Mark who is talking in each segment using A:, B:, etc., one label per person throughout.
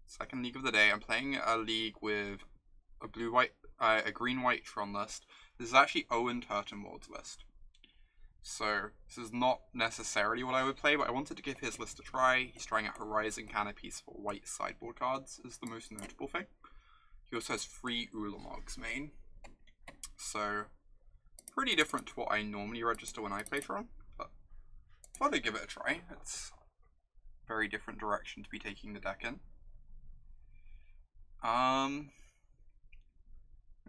A: Second league of the day. I'm playing a league with a green-white Tron list. This is actually Owen Turtenwald's list. So, this is not necessarily what I would play, but I wanted to give his list a try. He's trying out Horizon Canopies for white sideboard cards, is the most notable thing. He also has 3 Ulamogs main. So, pretty different to what I normally register when I play Tron, but I thought I'd give it a try. It's a very different direction to be taking the deck in. I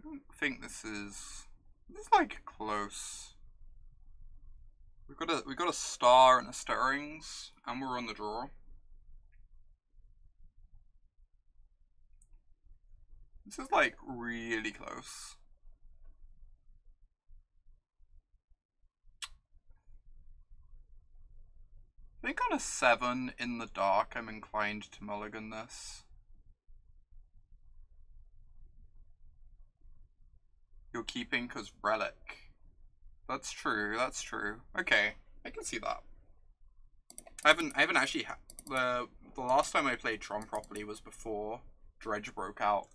A: don't think this is like close. We've got a star and a stirrings, and we're on the draw. This is like really close. I think on a 7 in the dark, I'm inclined to mulligan this. You're keeping because Relic. That's true, that's true. Okay, I can see that. I haven't actually had the last time I played Tron properly was before Dredge broke out.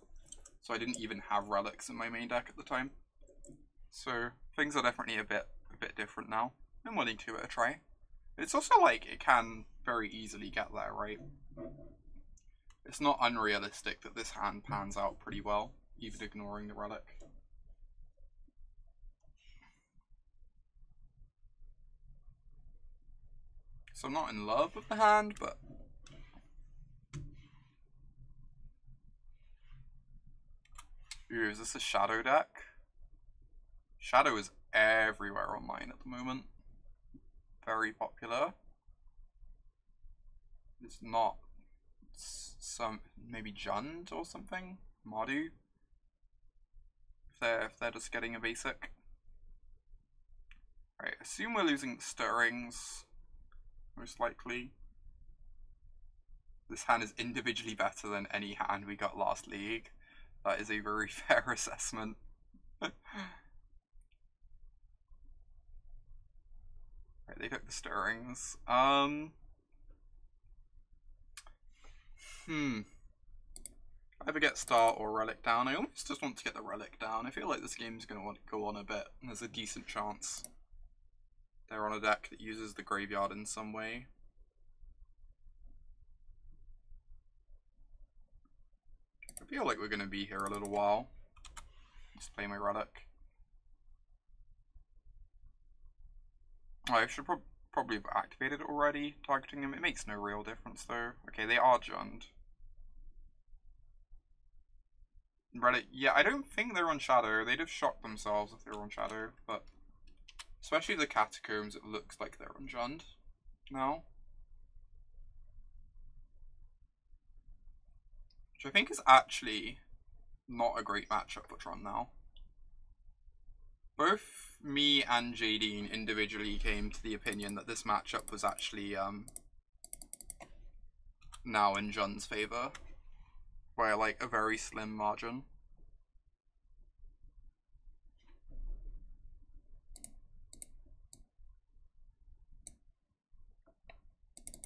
A: So I didn't even have relics in my main deck at the time. So things are definitely a bit different now. I'm willing to give it a try. It's also like it can very easily get there, right? It's not unrealistic that this hand pans out pretty well, even ignoring the relic. So I'm not in love with the hand, but ooh, is this a shadow deck? Shadow is everywhere online at the moment. Very popular. It's not some maybe Jund or something? Mardu? If they're just getting a basic. Right, assume we're losing stirrings. Most likely. This hand is individually better than any hand we got last league. That is a very fair assessment. Right, they took the stirrings. Either get Star or Relic down. I almost just want to get the Relic down. I feel like this game's going to want to go on a bit, and there's a decent chance they're on a deck that uses the graveyard in some way. I feel like we're going to be here a little while. Just play my Relic. Oh, I should probably have activated it already, targeting him. It makes no real difference though. Okay, they are Jund. Relic, yeah, I don't think they're on Shadow. They'd have shocked themselves if they were on Shadow, but especially the Catacombs, it looks like they're on Jund now. Which I think is actually not a great matchup for Tron now. Both me and Jadine individually came to the opinion that this matchup was actually now in Jund's favor, by like a very slim margin.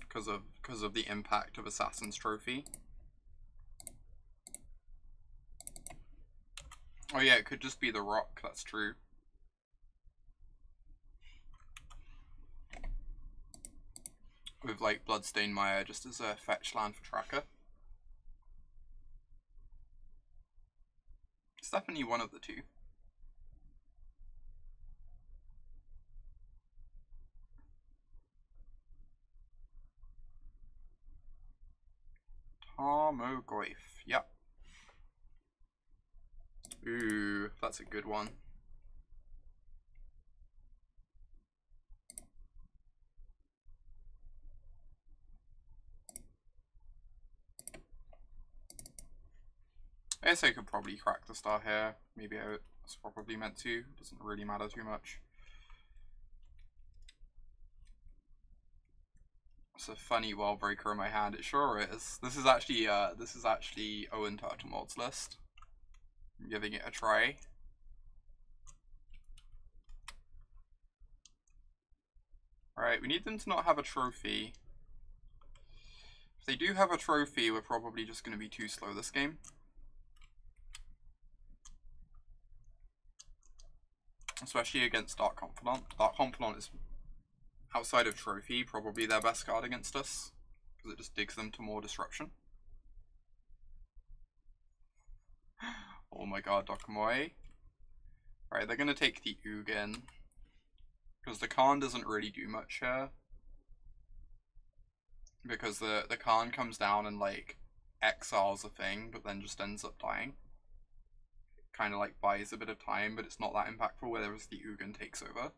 A: Because of the impact of Assassin's Trophy. Oh yeah, it could just be the rock, that's true. With like Bloodstained Mire just as a fetch land for tracker. It's definitely one of the two. Tarmogoyf, yep. Ooh, that's a good one. I guess I could probably crack the star here. Maybe I was probably meant to. Doesn't really matter too much. It's a funny world breaker in my hand. It sure is. This is actually Owen Turtenwald's list. I'm giving it a try. Alright, we need them to not have a trophy. If they do have a trophy, we're probably just going to be too slow this game. Especially against Dark Confidant. Dark Confidant is, outside of trophy, probably their best card against us. Because it just digs them to more disruption. Oh my god, Dokumoe. Right, they're going to take the Ugin. Because the Karn doesn't really do much here. Because the Karn comes down and, like, exiles a thing, but then just ends up dying. Kind of, like, buys a bit of time, but it's not that impactful, whereas the Ugin takes over.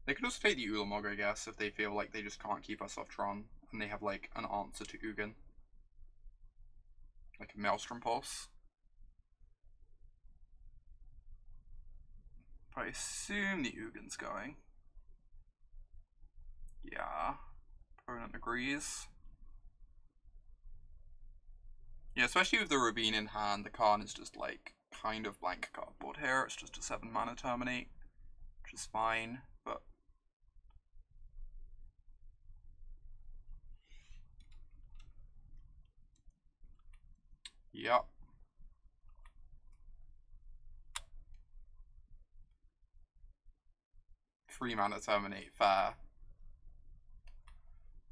A: They could also take the Ulamog, I guess, if they feel like they just can't keep us off Tron, and they have, like, an answer to Ugin. Like a Maelstrom Pulse. But I assume the Ugin's going. Yeah. Opponent agrees. Yeah, especially with the Rabin in hand, the Karn is just like kind of blank cardboard here. It's just a 7 mana terminate, which is fine, but yep. Three mana terminate, fair.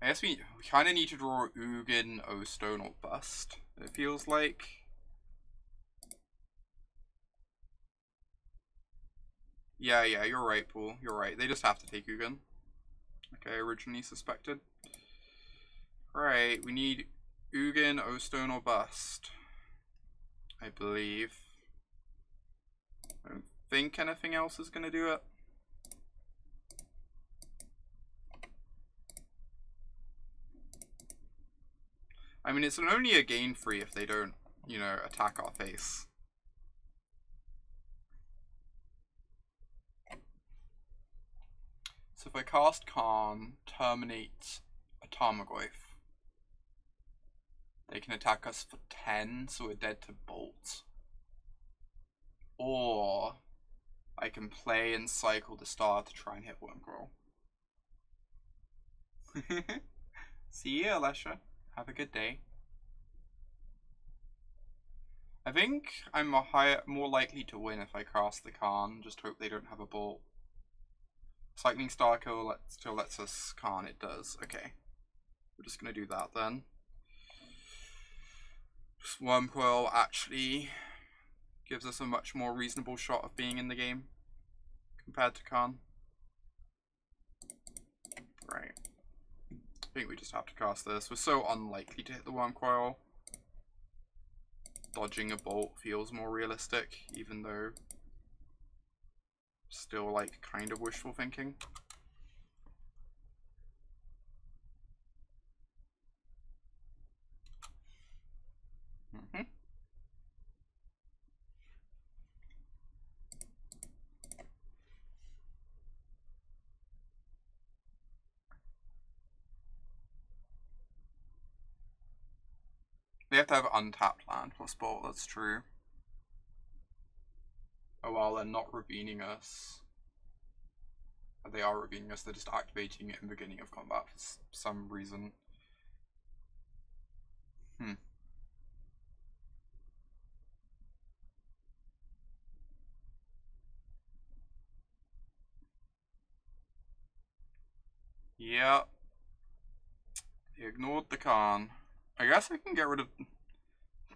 A: I guess we kind of need to draw Ugin, O-Stone, or Bust, it feels like. Yeah, you're right, Paul. You're right. They just have to take Ugin. Like I originally suspected. Right, we need Ugin, O-Stone, or Bust, I believe. I don't think anything else is going to do it. I mean, it's only a gain free if they don't, you know, attack our face. So if I cast Karn, terminate a Tarmogoyf, they can attack us for 10, so we're dead to Bolt. Or I can play and cycle the Star to try and hit Wurmcoil. See you, Alesha. Have a good day. I think I'm more likely to win if I cast the Karn. Just hope they don't have a Bolt. Cycling Star Kill still lets us Karn. It does. Okay. We're just going to do that then. Wurmcoil actually gives us a much more reasonable shot of being in the game compared to Karn. Right. I think we just have to cast this. We're so unlikely to hit the Wurmcoil. Dodging a Bolt feels more realistic, even though still like kind of wishful thinking. They have to have untapped land plus Bolt, that's true. Oh well, they're not Rabining us. They are Rabining us, they're just activating it in the beginning of combat for some reason. Yeah. They ignored the Karn. I guess I can get rid of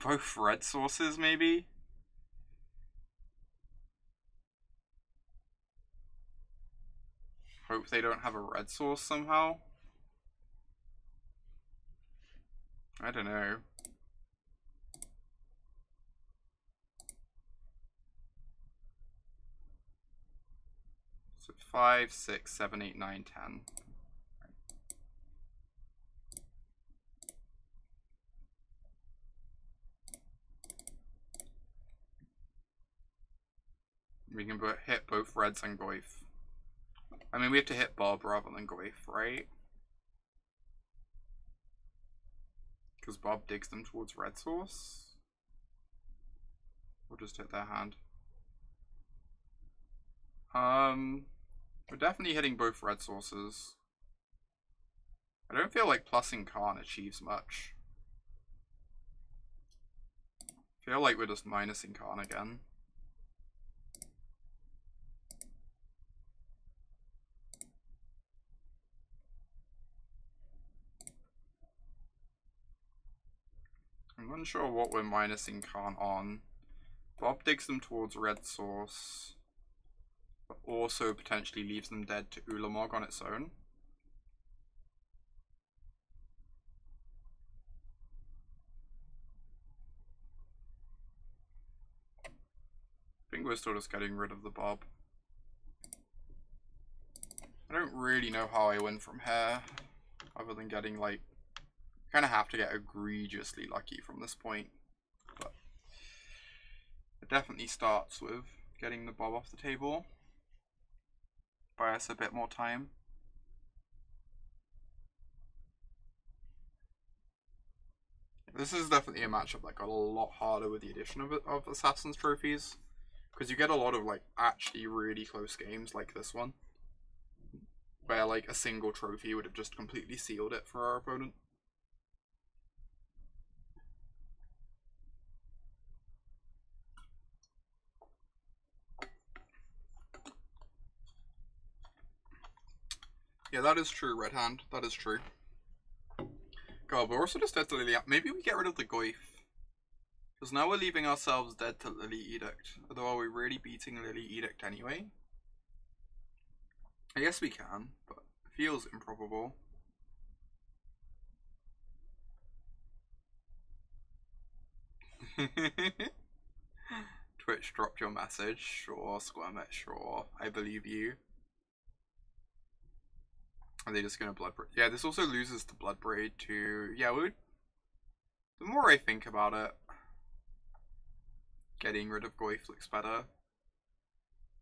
A: both red sources, maybe? Hope they don't have a red source somehow. I don't know. So 5, 6, 7, 8, 9, 10. We can hit both reds and Goyf. I mean, we have to hit Bob rather than Goyf, right? Because Bob digs them towards red source. We'll just hit their hand. We're definitely hitting both red sources. I don't feel like plussing Karn achieves much. I feel like we're just minusing Karn again. I'm unsure what we're minusing Karn on. Bob digs them towards red source, but also potentially leaves them dead to Ulamog on its own. I think we're still just getting rid of the Bob. I don't really know how I win from here, other than getting like, kind of have to get egregiously lucky from this point. But it definitely starts with getting the Bob off the table. Buy us a bit more time. This is definitely a matchup that got a lot harder with the addition of Assassin's Trophies. Because you get a lot of like actually really close games like this one. Where like a single trophy would have just completely sealed it for our opponent. Yeah, that is true, Red Hand. That is true. God, we're also just dead to Lily. Maybe we get rid of the Goyf. Because now we're leaving ourselves dead to Lily Edict. Although, are we really beating Lily Edict anyway? I guess we can, but it feels improbable. Twitch dropped your message. Sure, Squirmet, sure. I believe you. Are they just gonna Blood Braid? Yeah, this also loses to Blood Braid too. Yeah, we would. The more I think about it, getting rid of Goyf looks better.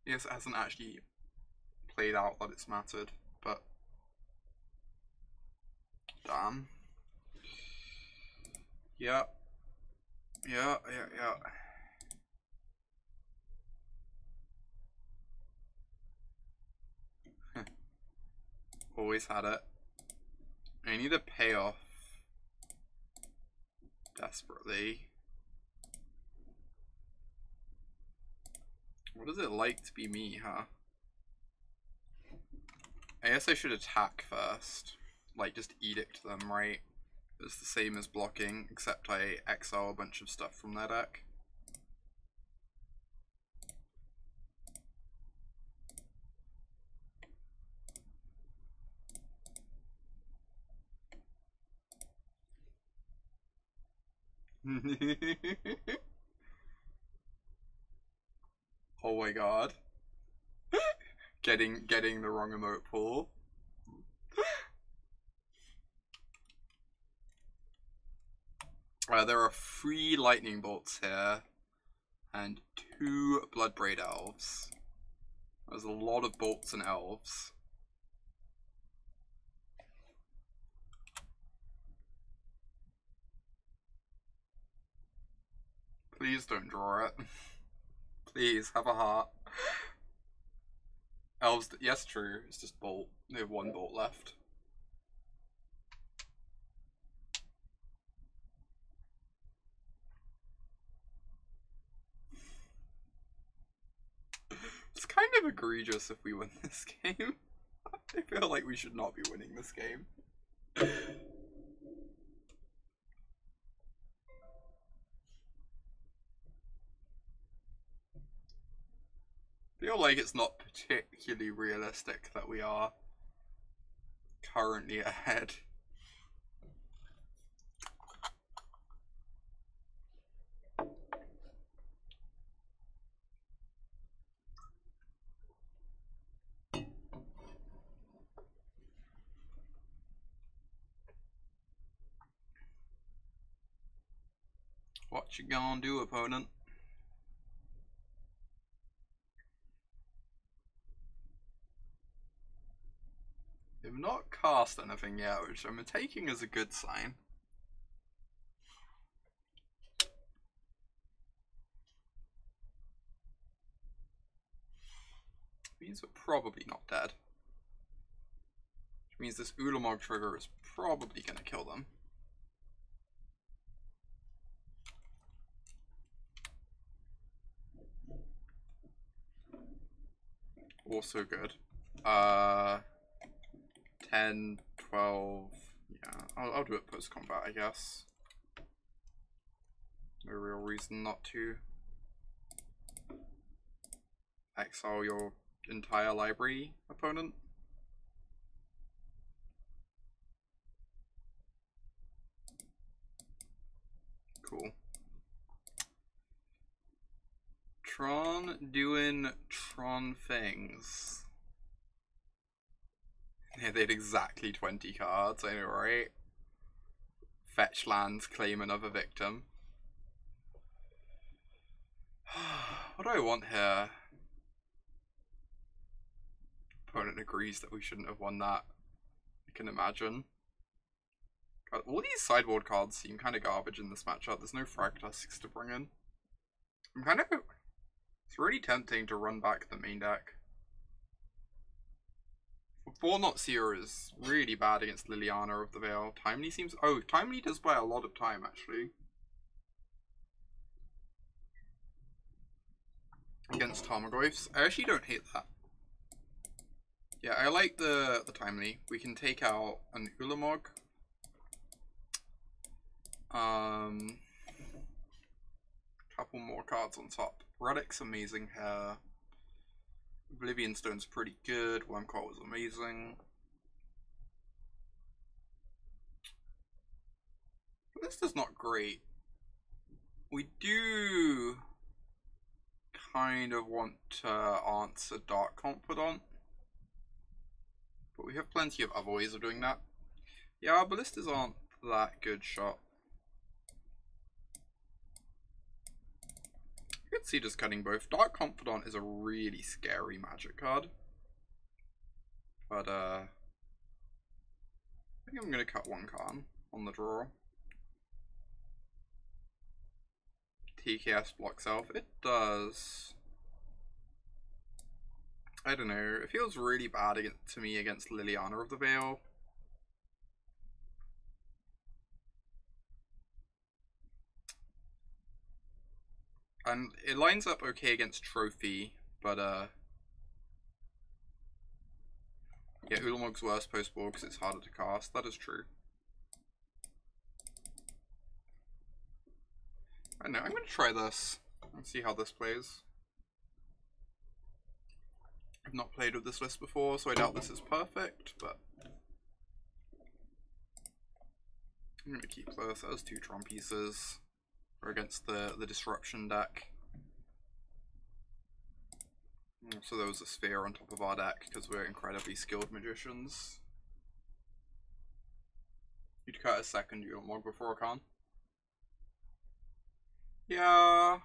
A: Yes, it hasn't actually played out that it's mattered, but damn. Yeah. Yeah. Always had it. I need a payoff desperately. What is it like to be me, huh? I guess I should attack first. Like, just edict them, right? It's the same as blocking, except I exile a bunch of stuff from their deck. Oh my god. Getting the wrong emote pool. There are 3 lightning bolts here and 2 Bloodbraid elves. There's a lot of bolts and elves. Please don't draw it. Please, have a heart. Elves, yes, true. It's just bolt. They have 1 bolt left. It's kind of egregious if we win this game. I feel like we should not be winning this game. Feel like it's not particularly realistic that we are currently ahead. What you gonna do, opponent? They've not cast anything yet, which I'm taking as a good sign. Means we're probably not dead. Which means this Ulamog trigger is probably going to kill them. Also good. 10, 12. Yeah, I'll do it post combat, I guess. No real reason not to. Exile your entire library, opponent. Cool. Tron doing Tron things. Yeah, they had exactly 20 cards, I know, right? Fetch lands, claim another victim. What do I want here? Opponent agrees that we shouldn't have won that. I can imagine. God, all these sideboard cards seem kind of garbage in this matchup. There's no Fragtusks to bring in. I'm kind of... It's really tempting to run back the main deck. Thought-Knot Seer is really bad against Liliana of the Veil. Timely seems... Oh, Timely does buy a lot of time, actually. Against Tarmogoyfs. I actually don't hate that. Yeah, I like the Timely. We can take out an Ulamog. Couple more cards on top. Relic's amazing here. Oblivion Stone's pretty good. Wurmcoil was amazing. Ballista's not great. We do kind of want to answer Dark Confidant, but we have plenty of other ways of doing that. Yeah, our Ballistas aren't that good shot. I could see just cutting both. Dark Confidant is a really scary magic card. But, I think I'm going to cut one Karn on the draw. TKS blocks Elf. It does. I don't know. It feels really bad to me against Liliana of the Veil. And it lines up okay against Trophy, but yeah, Ulamog's worse post-board because it's harder to cast. That is true. I know, I'm going to try this and see how this plays. I've not played with this list before, so I doubt this is perfect, but I'm going to keep this as 2 Tron pieces. Or against the Disruption deck. So there was a Sphere on top of our deck because we're incredibly skilled magicians. You'd cut a second Ulamog before a Karn. Yeah, I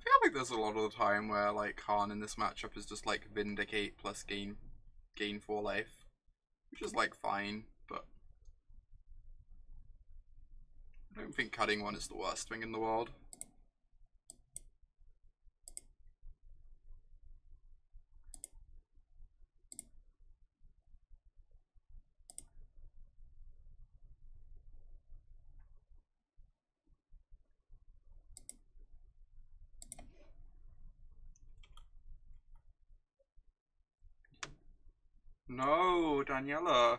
A: feel like there's a lot of the time where like Karn in this matchup is just like Vindicate plus gain 4 life, which is like fine, but I don't think cutting one is the worst thing in the world. No, Daniela.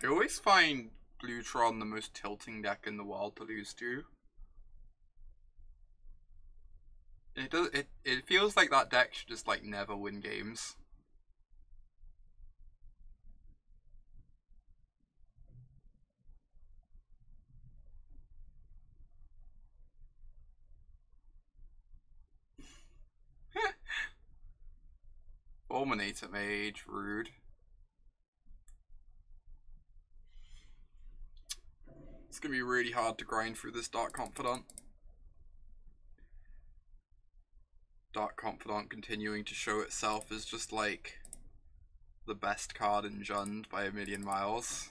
A: I always find Blue Tron the most tilting deck in the world to lose to. It feels like that deck should just like never win games. Fulminator Mage, rude. It's gonna be really hard to grind through this Dark Confidant. Dark Confidant continuing to show itself as just like the best card in Jund by a million miles.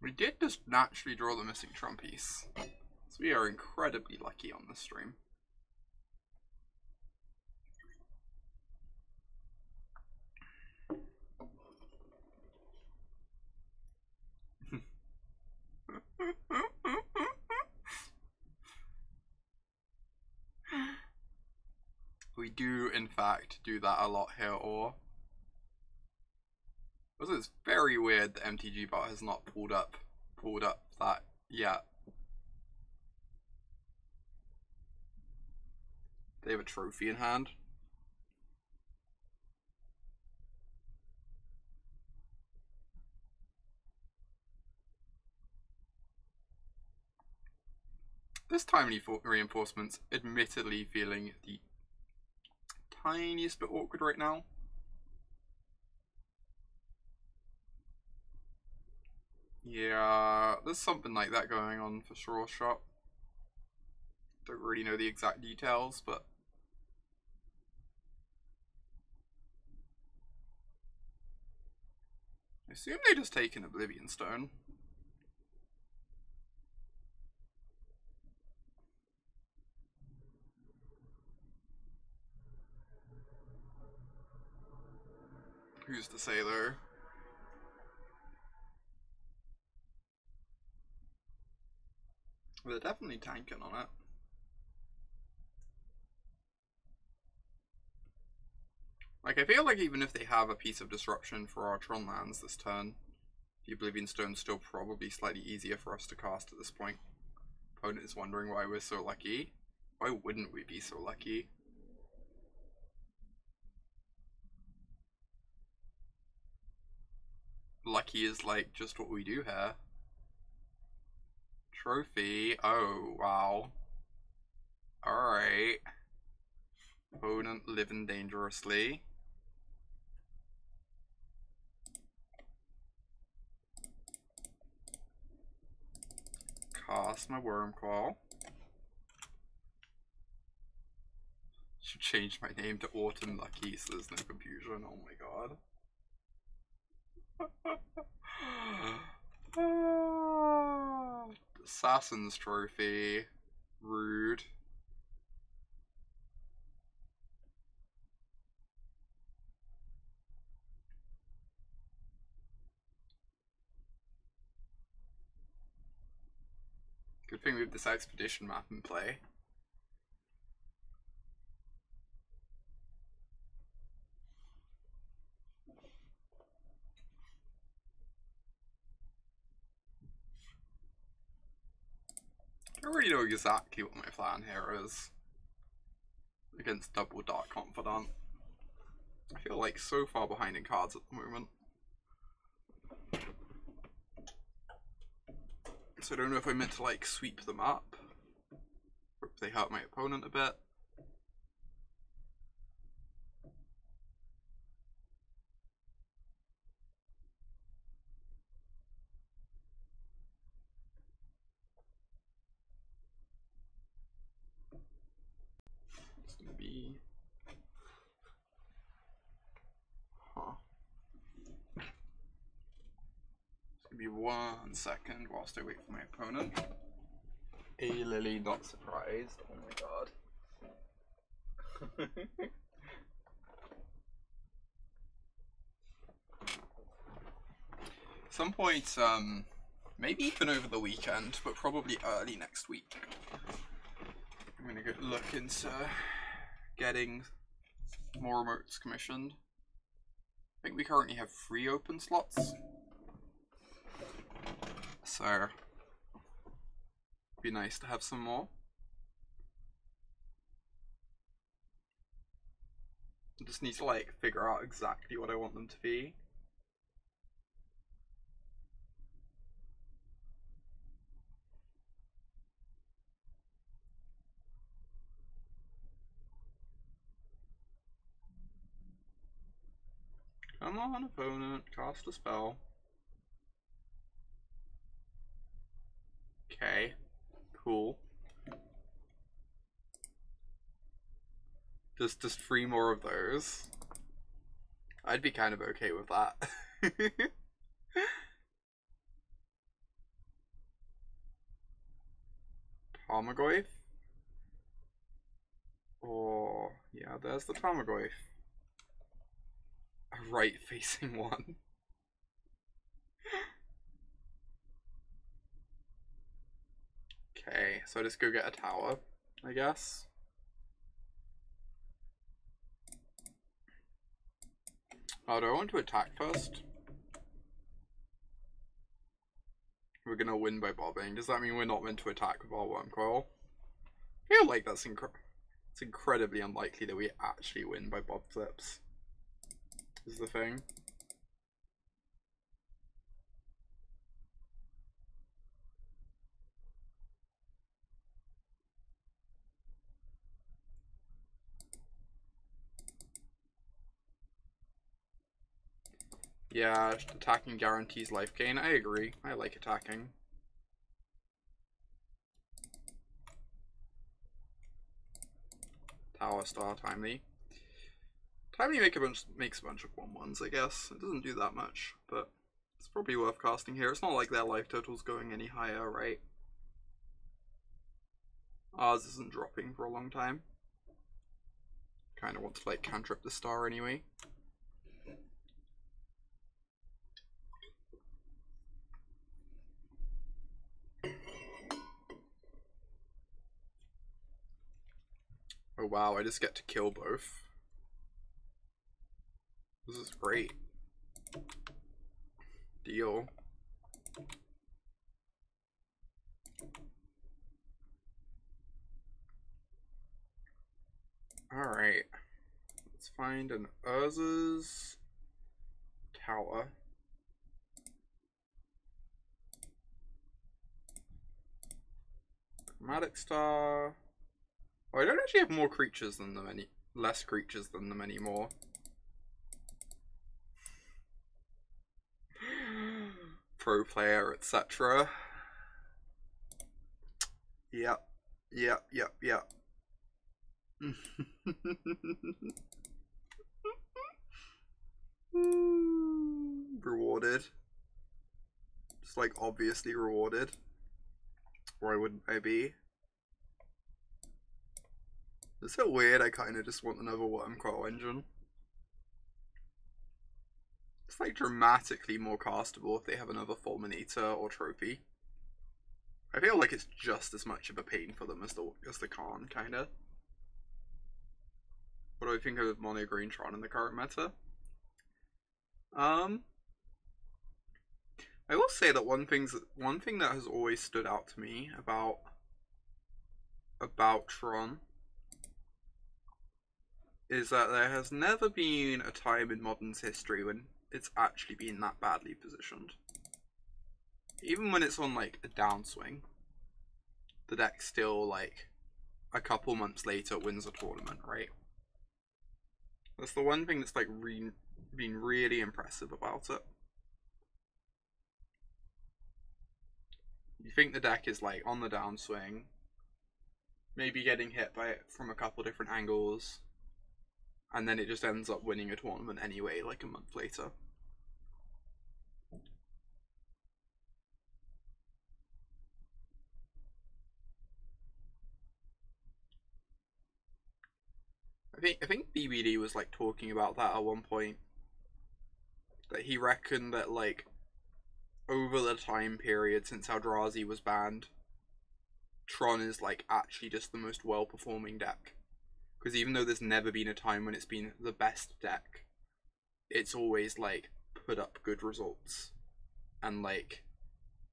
A: We did just naturally draw the missing Tron piece. So we are incredibly lucky on this stream. We do, in fact, do that a lot here, or... Also, it's very weird that MTG Bot has not pulled up that yet. They have a trophy in hand. This timely reinforcements, admittedly feeling the tiniest bit awkward right now. Yeah, there's something like that going on for sure, shop. Don't really know the exact details, but I assume they just take an Oblivion Stone. Who's to say though? They're definitely tanking on it. Like, I feel like even if they have a piece of disruption for our Tron lands this turn, the Oblivion Stone's still probably slightly easier for us to cast at this point. Opponent is wondering why we're so lucky. Why wouldn't we be so lucky? Lucky is like just what we do here. Trophy. Oh, wow. Alright. Opponent living dangerously. Cast my Wurmcoil. Should change my name to Autumn Lucky so there's no confusion. Oh my god. Assassin's Trophy. Rude. Good thing we have this expedition map in play. I already know exactly what my plan here is against Double Dark Confidant. I feel like so far behind in cards at the moment. So I don't know if I meant to like sweep them up. Hope they hurt my opponent a bit. It's gonna be... Huh. It's gonna be 1 second whilst I wait for my opponent. A Lily not surprised. Oh my god. Some point, maybe even over the weekend, but probably early next week. I'm gonna go look into getting more remotes commissioned. I think we currently have 3 open slots. So, it'd be nice to have some more. I just need to like figure out exactly what I want them to be. Come on, opponent, cast a spell. Okay, cool. Just 3 more of those. I'd be kind of okay with that. Tarmogoyf. Or, yeah, there's the Tarmogoyf. A right-facing one. Okay, so just go get a tower, I guess. Oh, do I want to attack first? We're gonna win by bobbing. Does that mean we're not meant to attack with our Wurmcoil? I feel like it's incredibly unlikely that we actually win by bob flips. Is the thing. Yeah, attacking guarantees life gain. I agree. I like attacking. Tower Star, Timely. Timely makes a bunch of 1/1s, I guess. It doesn't do that much, but it's probably worth casting here. It's not like their life total's going any higher, right? Ours isn't dropping for a long time. Kind of want to like cantrip the star anyway. Oh wow, I just get to kill both. This is great. Deal. Alright. Let's find an Urza's tower. Chromatic Star. Oh, I don't actually have more creatures than them less creatures than them anymore. Pro player, etc. Yep. Rewarded. Just like obviously rewarded. Why wouldn't I be? It's so weird, I kind of just want another Wurmcoil Engine. It's like dramatically more castable if they have another Fulminator or Trophy. I feel like it's just as much of a pain for them as the Karn, kinda. What do I think of Mono Green Tron in the current meta? I will say that one thing that has always stood out to me about Tron is that there has never been a time in Modern's history when it's actually been that badly positioned. Even when it's on like a downswing, the deck still like a couple months later wins a tournament, right? That's the one thing that's like been really impressive about it. You think the deck is like on the downswing, maybe getting hit by it from a couple different angles, and then it just ends up winning a tournament anyway, like a month later. I think BBD was like talking about that at one point. That he reckoned that like over the time period since Eldrazi was banned, Tron is like actually just the most well-performing deck. Because even though there's never been a time when it's been the best deck, it's always like put up good results. And like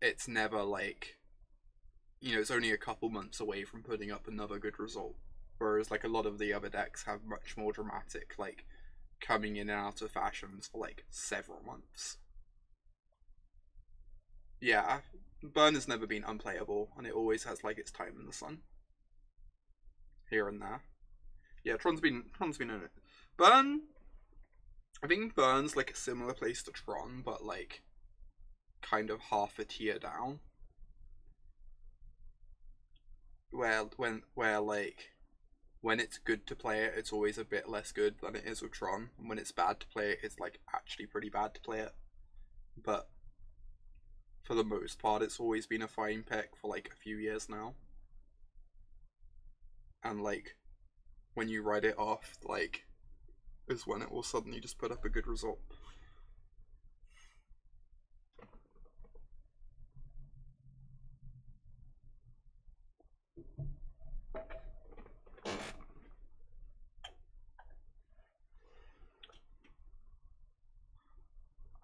A: it's never like, you know, it's only a couple months away from putting up another good result. Whereas like a lot of the other decks have much more dramatic like coming in and out of fashions for like several months. Yeah, Burn has never been unplayable, and it always has like its time in the sun. Here and there. Yeah, Tron's been in it. Burn, I think Burn's like a similar place to Tron, but like kind of half a tier down. Where like when it's good to play it, it's always a bit less good than it is with Tron. And when it's bad to play it, it's like actually pretty bad to play it. But for the most part, it's always been a fine pick for like a few years now. and like when you write it off, like, is when it will suddenly just put up a good result.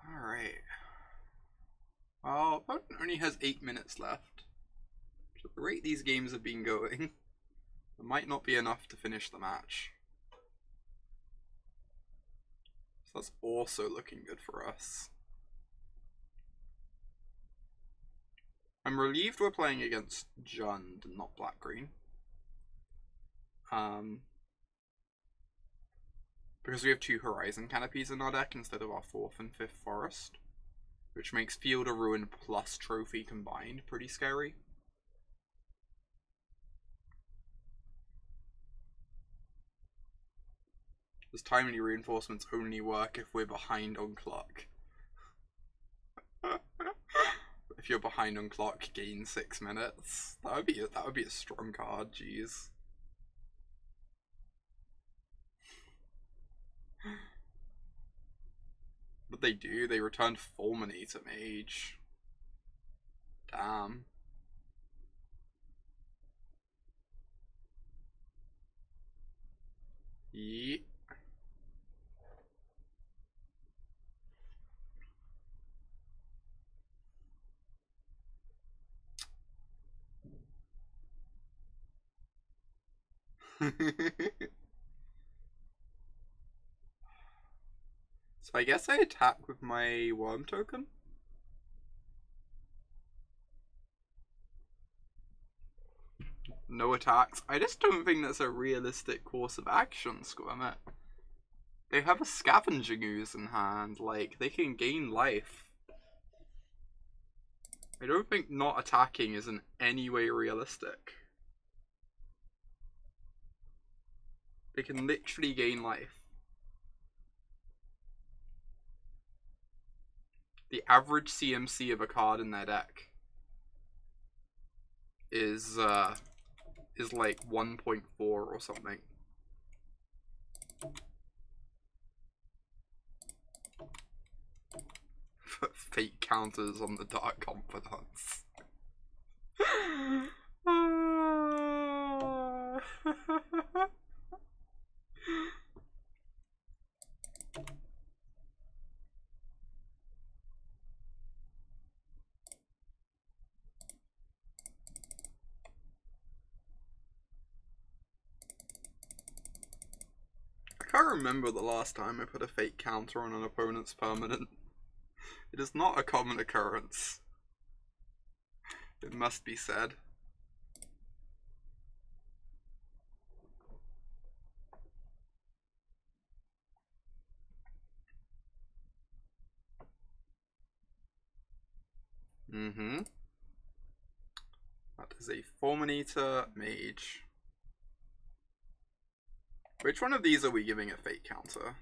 A: Alright. Well, opponent only has 8 minutes left. So at the rate these games have been going, it might not be enough to finish the match. So that's also looking good for us. I'm relieved we're playing against Jund and not black-green. Because we have 2 Horizon Canopies in our deck instead of our 4th and 5th Forest. Which makes Field of Ruin plus Trophy combined pretty scary. Does timely reinforcements only work if we're behind on clock? If you're behind on clock, gain 6 minutes. That would be a strong card, jeez. But they do, they returned Fulminator Mage. Damn. Yeet. So I guess I attack with my worm token? No attacks. I just don't think that's a realistic course of action, Squirmit. They have a Scavenging Ooze in hand, like, they can gain life. I don't think not attacking is in any way realistic. They can literally gain life. The average CMC of a card in their deck is like 1.4 or something. Fate counters on the Dark Confidence. I can't remember the last time I put a fate counter on an opponent's permanent. It is not a common occurrence. It must be said. That is a Fulminator Mage. Which one of these are we giving a fate counter?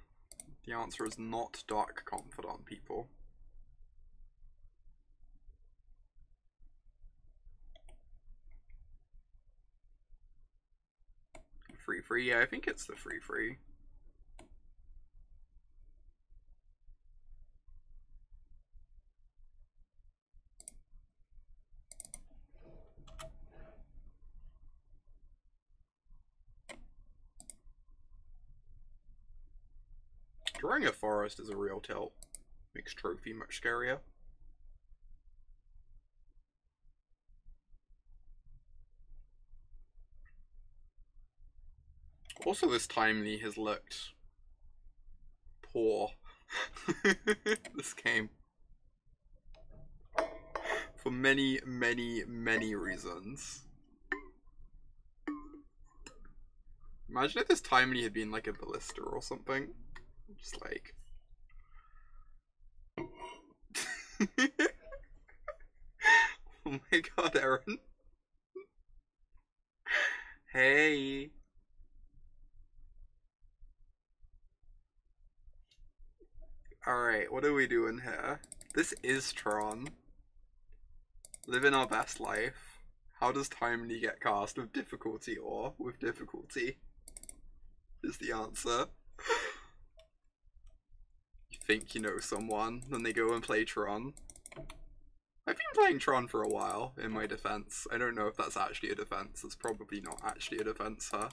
A: The answer is not Dark Confidant, people. Free, yeah, I think it's the free. Drawing a forest is a real tilt. Makes trophy much scarier. Also, this timely has looked poor this game. For many reasons. Imagine if this timely had been like a ballista or something. Just like... Oh my god, Aaron. Hey. Alright, what are we doing here? This is Tron. Living our best life. How does Timely get cast? With difficulty or with difficulty? Is the answer. You think you know someone, then they go and play Tron. I've been playing Tron for a while, in my defense. I don't know if that's actually a defense. It's probably not actually a defense, huh?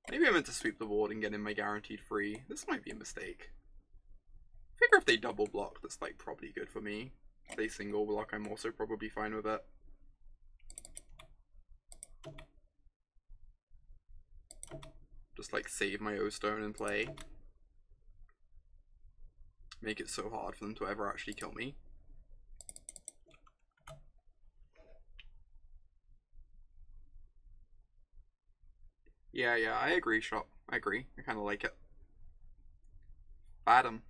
A: Maybe I meant to sweep the board and get in my guaranteed free. This might be a mistake. I figure if they double block, that's like probably good for me. If they single block, I'm also probably fine with it. Just like save my O-Stone and play. Make it so hard for them to ever actually kill me. Yeah, I agree, Shop. I agree. I kind of like it. Bottom.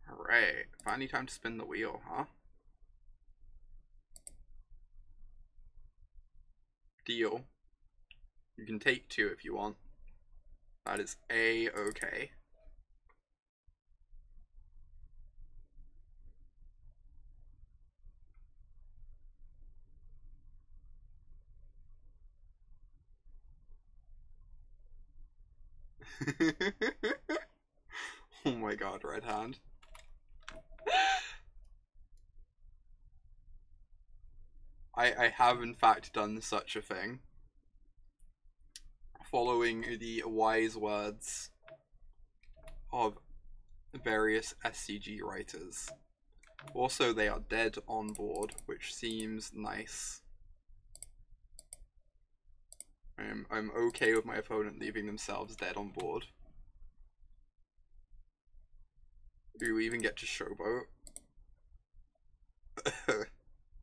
A: Alright, finally time to spin the wheel, huh? Deal. You can take 2 if you want. That is A-okay. Oh my god, red hand. I have in fact done such a thing. Following the wise words of various SCG writers. Also, they are dead on board, which seems nice. I'm okay with my opponent leaving themselves dead on board. Do we even get to showboat?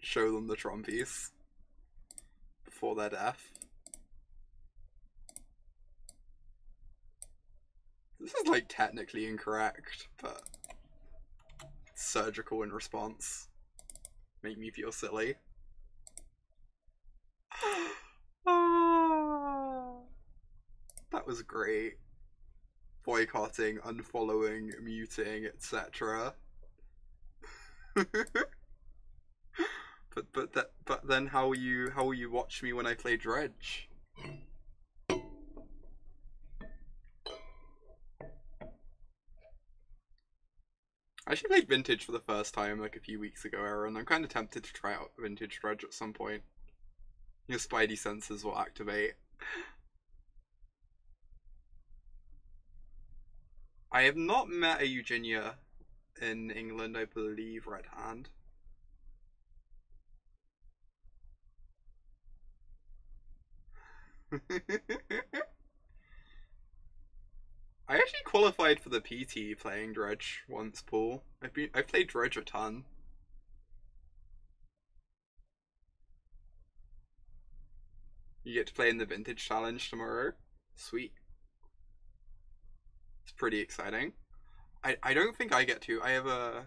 A: Show them the Tron piece before their death. This is like technically incorrect, but surgical in response. Make me feel silly. That was great. Boycotting, unfollowing, muting, etc. But then how will you watch me when I play Dredge? I actually played Vintage for the first time like a few weeks ago, Aaron. I'm kind of tempted to try out Vintage Dredge at some point. Your spidey senses will activate. I have not met a Eugenia in England, I believe, Red Hand. I actually qualified for the PT playing Dredge once, Paul. I've played Dredge a ton. You get to play in the Vintage Challenge tomorrow. Sweet. It's pretty exciting. I don't think I get to. I have a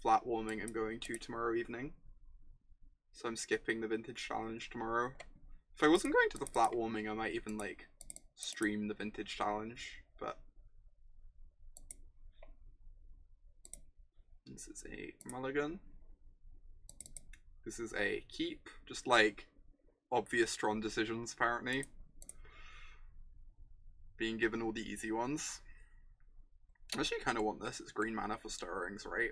A: flat warming I'm going to tomorrow evening. So I'm skipping the Vintage Challenge tomorrow. If I wasn't going to the flat warming, I might even like stream the Vintage Challenge, but this is a mulligan. This is a keep, just like obvious Tron decisions apparently. Being given all the easy ones. I actually kind of want this. It's green mana for stirrings, right?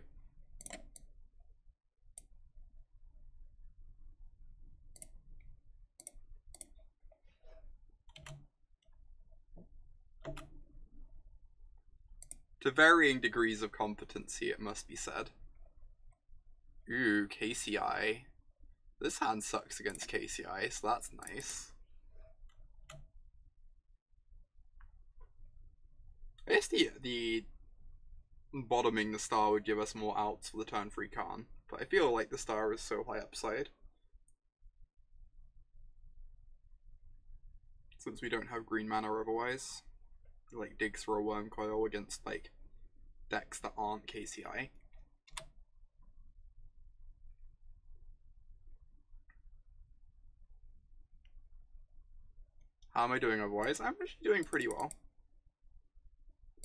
A: To varying degrees of competency, it must be said. Ooh, KCI. This hand sucks against KCI, so that's nice. I guess the bottoming the star would give us more outs for the turn 3 Karn, but I feel like the star is so high upside. Since we don't have green mana otherwise. Like digs for a Wurmcoil against like decks that aren't KCI. How am I doing otherwise? I'm actually doing pretty well.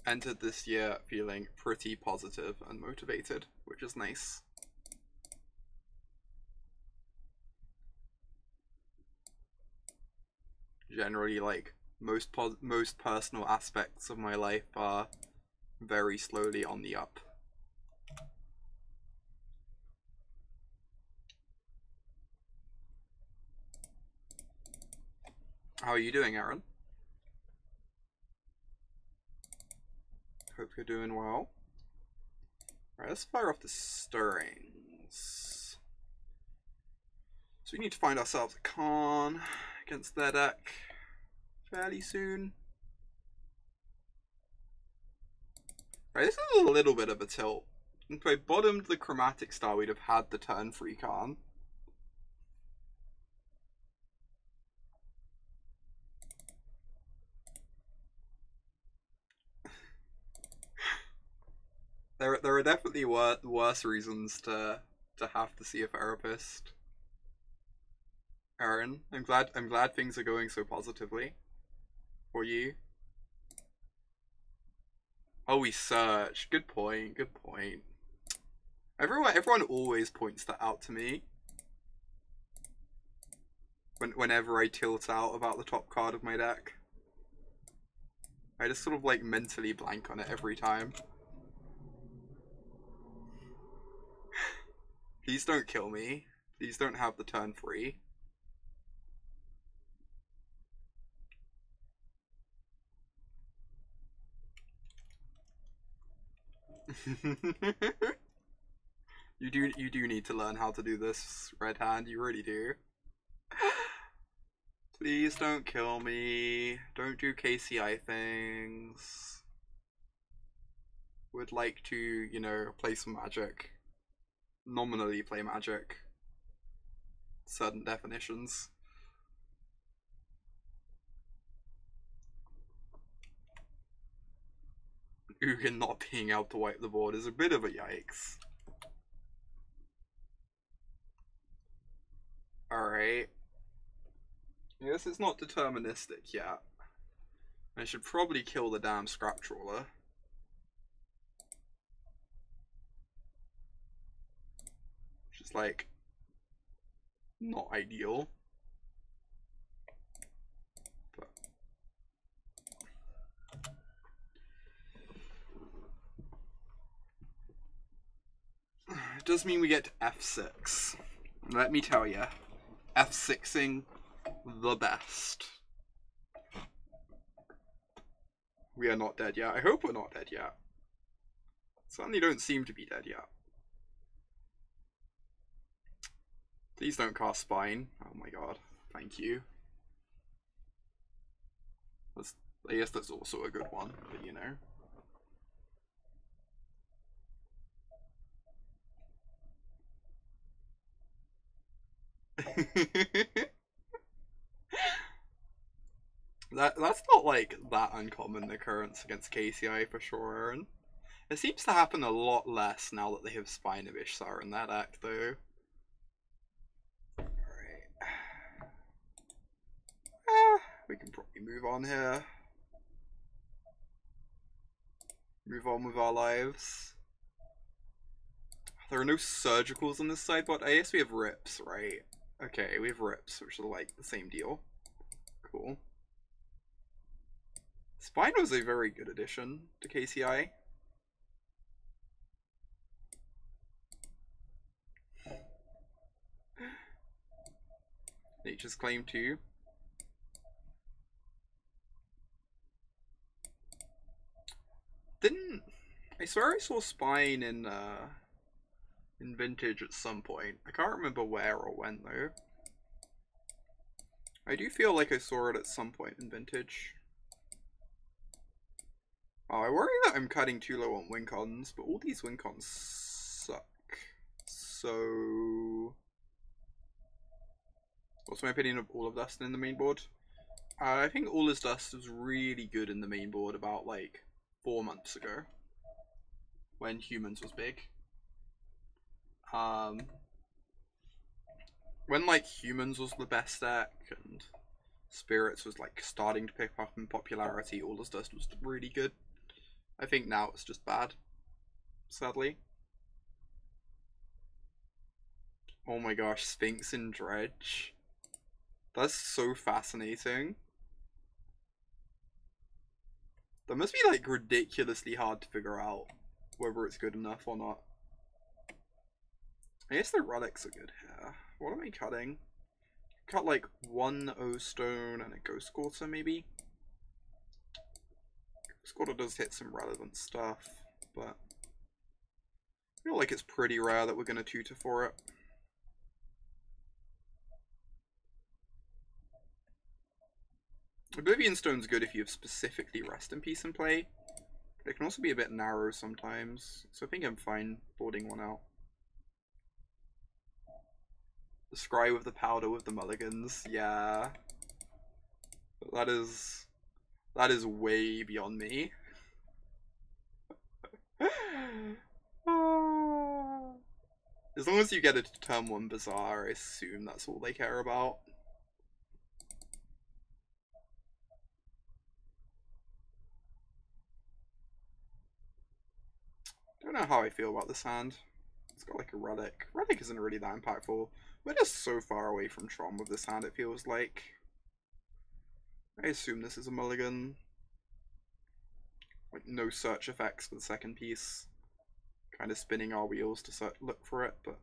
A: Entered this year feeling pretty positive and motivated, which is nice. Generally, like, most personal aspects of my life are very slowly on the up. How are you doing, Aaron? Hope you're doing well. Alright, let's fire off the stirrings. So we need to find ourselves a Karn against their deck fairly soon. Right, this is a little bit of a tilt. If I bottomed the Chromatic Star, we'd have had the turn 3 Karn. There are definitely worse reasons to have to see a therapist. Aaron, I'm glad things are going so positively for you. Oh, we search. Good point. Good point. Everyone always points that out to me. Whenever I tilt out about the top card of my deck, I just sort of like mentally blank on it every time. Please don't kill me. Please don't have the turn 3. You do need to learn how to do this, Red Hand. You really do. Please don't kill me. Don't do KCI things. Would like to, you know, play some Magic. Nominally play Magic. Certain definitions. Ugin not being able to wipe the board is a bit of a yikes. Alright. I guess it's not deterministic yet. I should probably kill the damn scrap trawler. Which is like not ideal. But it does mean we get to F6. Let me tell you, F6ing the best. We are not dead yet. I hope we're not dead yet. Certainly don't seem to be dead yet. Please don't cast Spine. Oh my god. Thank you. I guess that's also a good one, but you know. That's not like that uncommon occurrence against KCI for sure, Aaron. It seems to happen a lot less now that they have Spine of Ishtar in that act, though. Alright. We can probably move on here. Move on with our lives. There are no surgicals on this side, but I guess we have rips, right? Okay, we have rips, which are like the same deal. Cool. Spine was a very good addition to KCI. Nature's Claim 2. I swear I saw Spine in Vintage at some point. I can't remember where or when though. I do feel like I saw it at some point in Vintage. Oh, I worry that I'm cutting too low on win cons, but all these win cons suck. So, what's my opinion of All of Dust in the main board? I think All is Dust was really good in the main board about like 4 months ago, when Humans was big. When like Humans was the best deck and Spirits was like starting to pick up in popularity. All this Dust was really good. I think now it's just bad, sadly. Oh my gosh, Sphinx and Dredge. That's so fascinating. That must be like ridiculously hard to figure out whether it's good enough or not. I guess the relics are good here. What am I cutting? Cut like 1 O stone and a Ghost Quarter maybe? Ghost Quarter does hit some relevant stuff, but I feel like it's pretty rare that we're going to tutor for it. Oblivion Stone's good if you have specifically Rest in Peace in play, but it can also be a bit narrow sometimes, so I think I'm fine boarding one out. The Scry with the powder with the mulligans, yeah. That is way beyond me. As long as you get a turn 1 Bazaar, I assume that's all they care about. Don't know how I feel about this hand. It's got like a relic. Relic isn't really that impactful. We're just so far away from Tron with this hand, it feels like. I assume this is a mulligan. Like, no search effects for the second piece. Kind of spinning our wheels to look for it, but...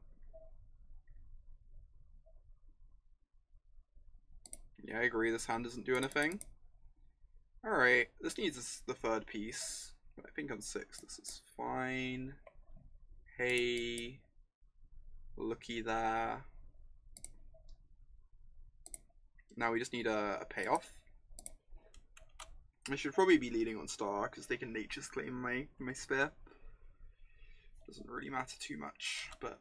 A: yeah, I agree, this hand doesn't do anything. Alright, this needs the third piece. But I think on 6 this is fine. Hey... looky there. Now we just need a payoff. I should probably be leading on Star because they can Nature's Claim my sphere. Doesn't really matter too much, but...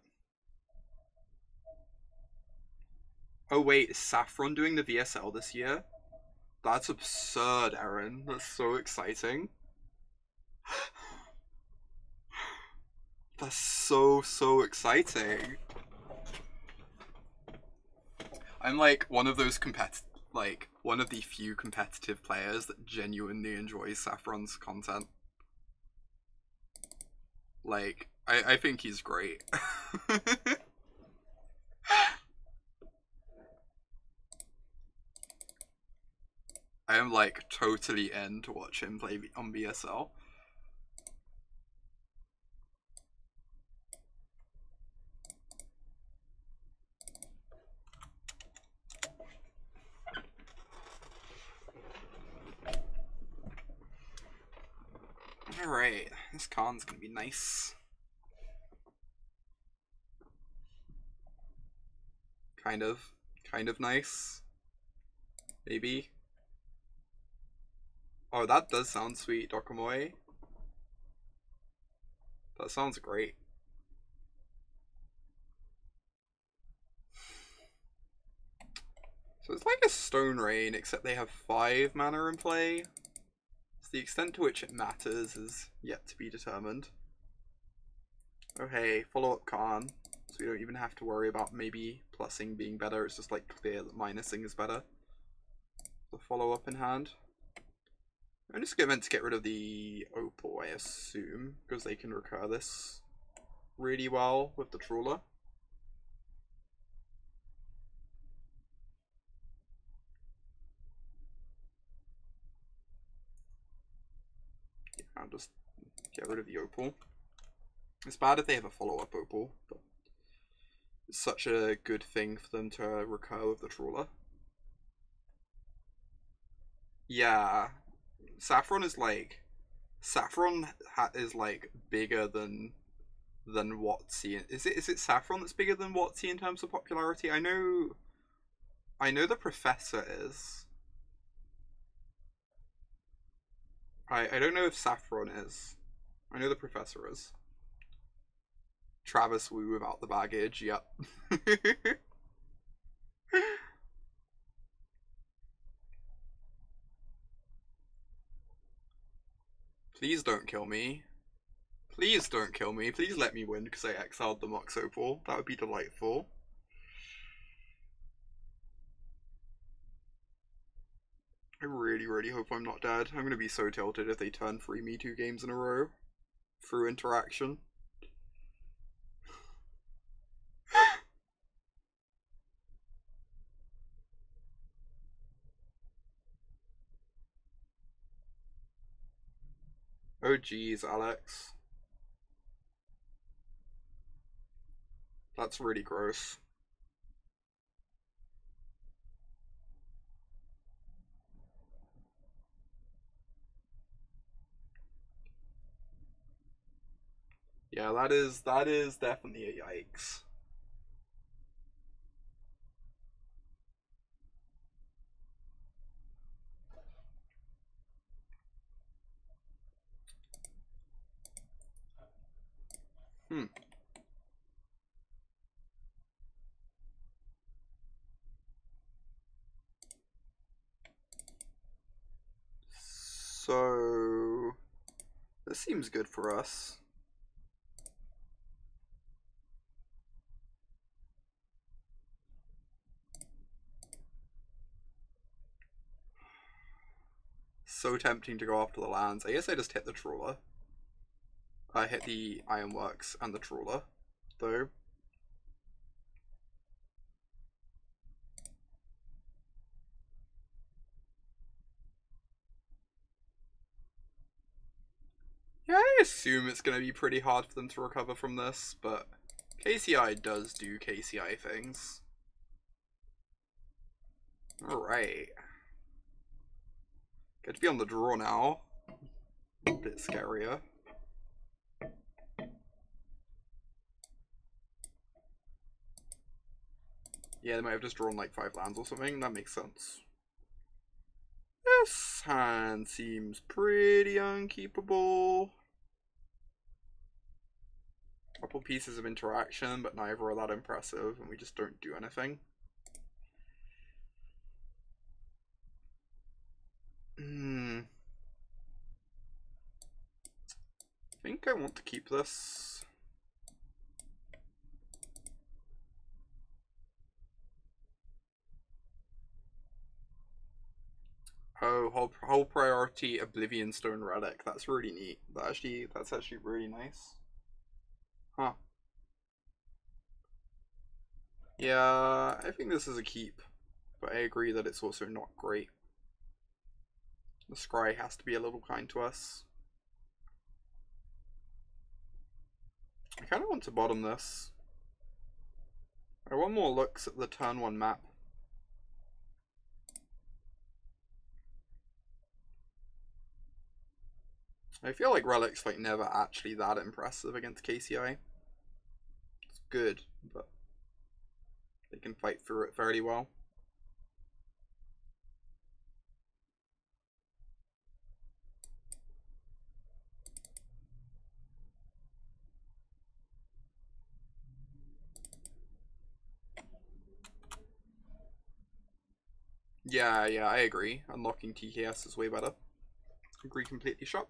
A: oh wait, is Saffron doing the VSL this year? That's absurd, Aaron. That's so exciting. That's so exciting. I'm like one of those one of the few competitive players that genuinely enjoys Saffron's content. Like, I think he's great. I am like totally in to watch him play on BSL. Alright, this Karn's gonna be nice. Kind of nice. Maybe. Oh, that does sound sweet, Dokomoy. That sounds great. So it's like a Stone Rain, except they have 5 mana in play. The extent to which it matters is yet to be determined. Oh hey, follow up Karn, so we don't even have to worry about maybe plussing being better, it's just like clear that minusing is better. The follow up in hand. I'm just meant to get rid of the Opal, I assume, because they can recur this really well with the Trawler. I'll just get rid of the Opal. It's bad if they have a follow-up Opal, but it's such a good thing for them to recur with the Trawler. Yeah, Saffron is like... is like bigger than WotC. Is it Saffron that's bigger than WotC in terms of popularity? I know the Professor is. I don't know if Saffron is. I know the Professor is. Travis Wu without the baggage, yep. Please don't kill me. Please don't kill me. Please let me win because I exiled the Mox Opal. That would be delightful. I really, really hope I'm not dead. I'm gonna be so tilted if they turn free me 2 games in a row through interaction. Oh geez, Alex. That's really gross. Yeah, that is definitely a yikes. So this seems good for us. So tempting to go after the lands. I guess I just hit the trawler. I hit the Ironworks and the trawler, though. Yeah, I assume it's going to be pretty hard for them to recover from this, but KCI does do KCI things. Alright. Good to be on the draw now. A bit scarier. Yeah, they might have just drawn like 5 lands or something. That makes sense. This hand seems pretty unkeepable. Couple pieces of interaction, but neither are that impressive, and we just don't do anything. I think I want to keep this. Oh, whole priority Oblivion Stone Relic. That's really neat. That's actually really nice. Huh. Yeah, I think this is a keep, but I agree that it's also not great. The Scry has to be a little kind to us. I kind of want to bottom this. I want more looks at the turn 1 map. I feel like Relic's like never actually that impressive against KCI. It's good, but they can fight through it fairly well. Yeah, I agree. Unlocking TKS is way better. Agree completely, shot.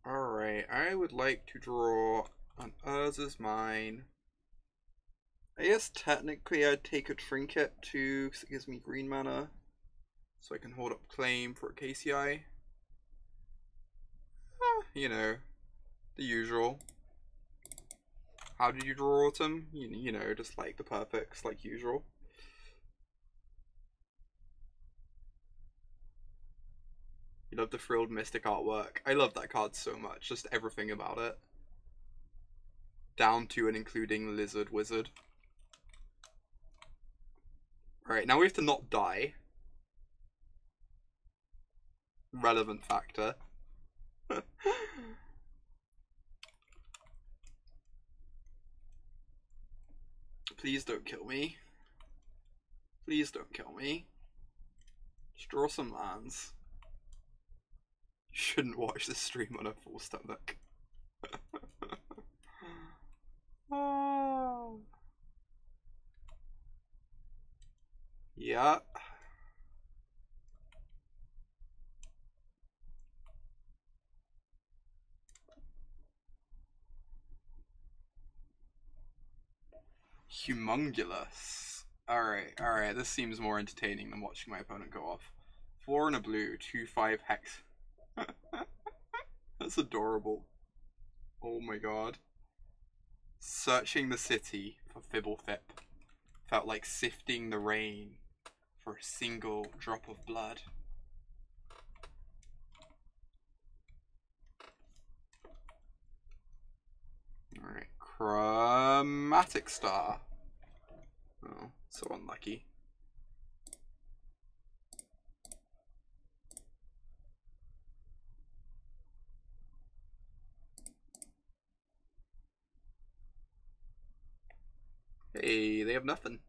A: Alright, I would like to draw an Urza's Mine. I guess technically I'd take a Trinket too, because it gives me green mana. So I can hold up claim for a KCI. You know, the usual. How did you draw Autumn? You know, just like the perfects, like usual. You love the Frilled Mystic artwork. I love that card so much, just everything about it. Down to and including Lizard Wizard. Alright, now we have to not die. Relevant factor. Please don't kill me. Please don't kill me. Just draw some lands. You shouldn't watch this stream on a full stomach. Oh. Yeah. Humongulous. Alright, this seems more entertaining than watching my opponent go off. 4 and a blue, 2/5 hex. That's adorable. Oh my god. Searching the city for Fibblethip felt like sifting the rain for a single drop of blood. Alright, Chromatic Star. Oh, so unlucky. Hey, they have nothing.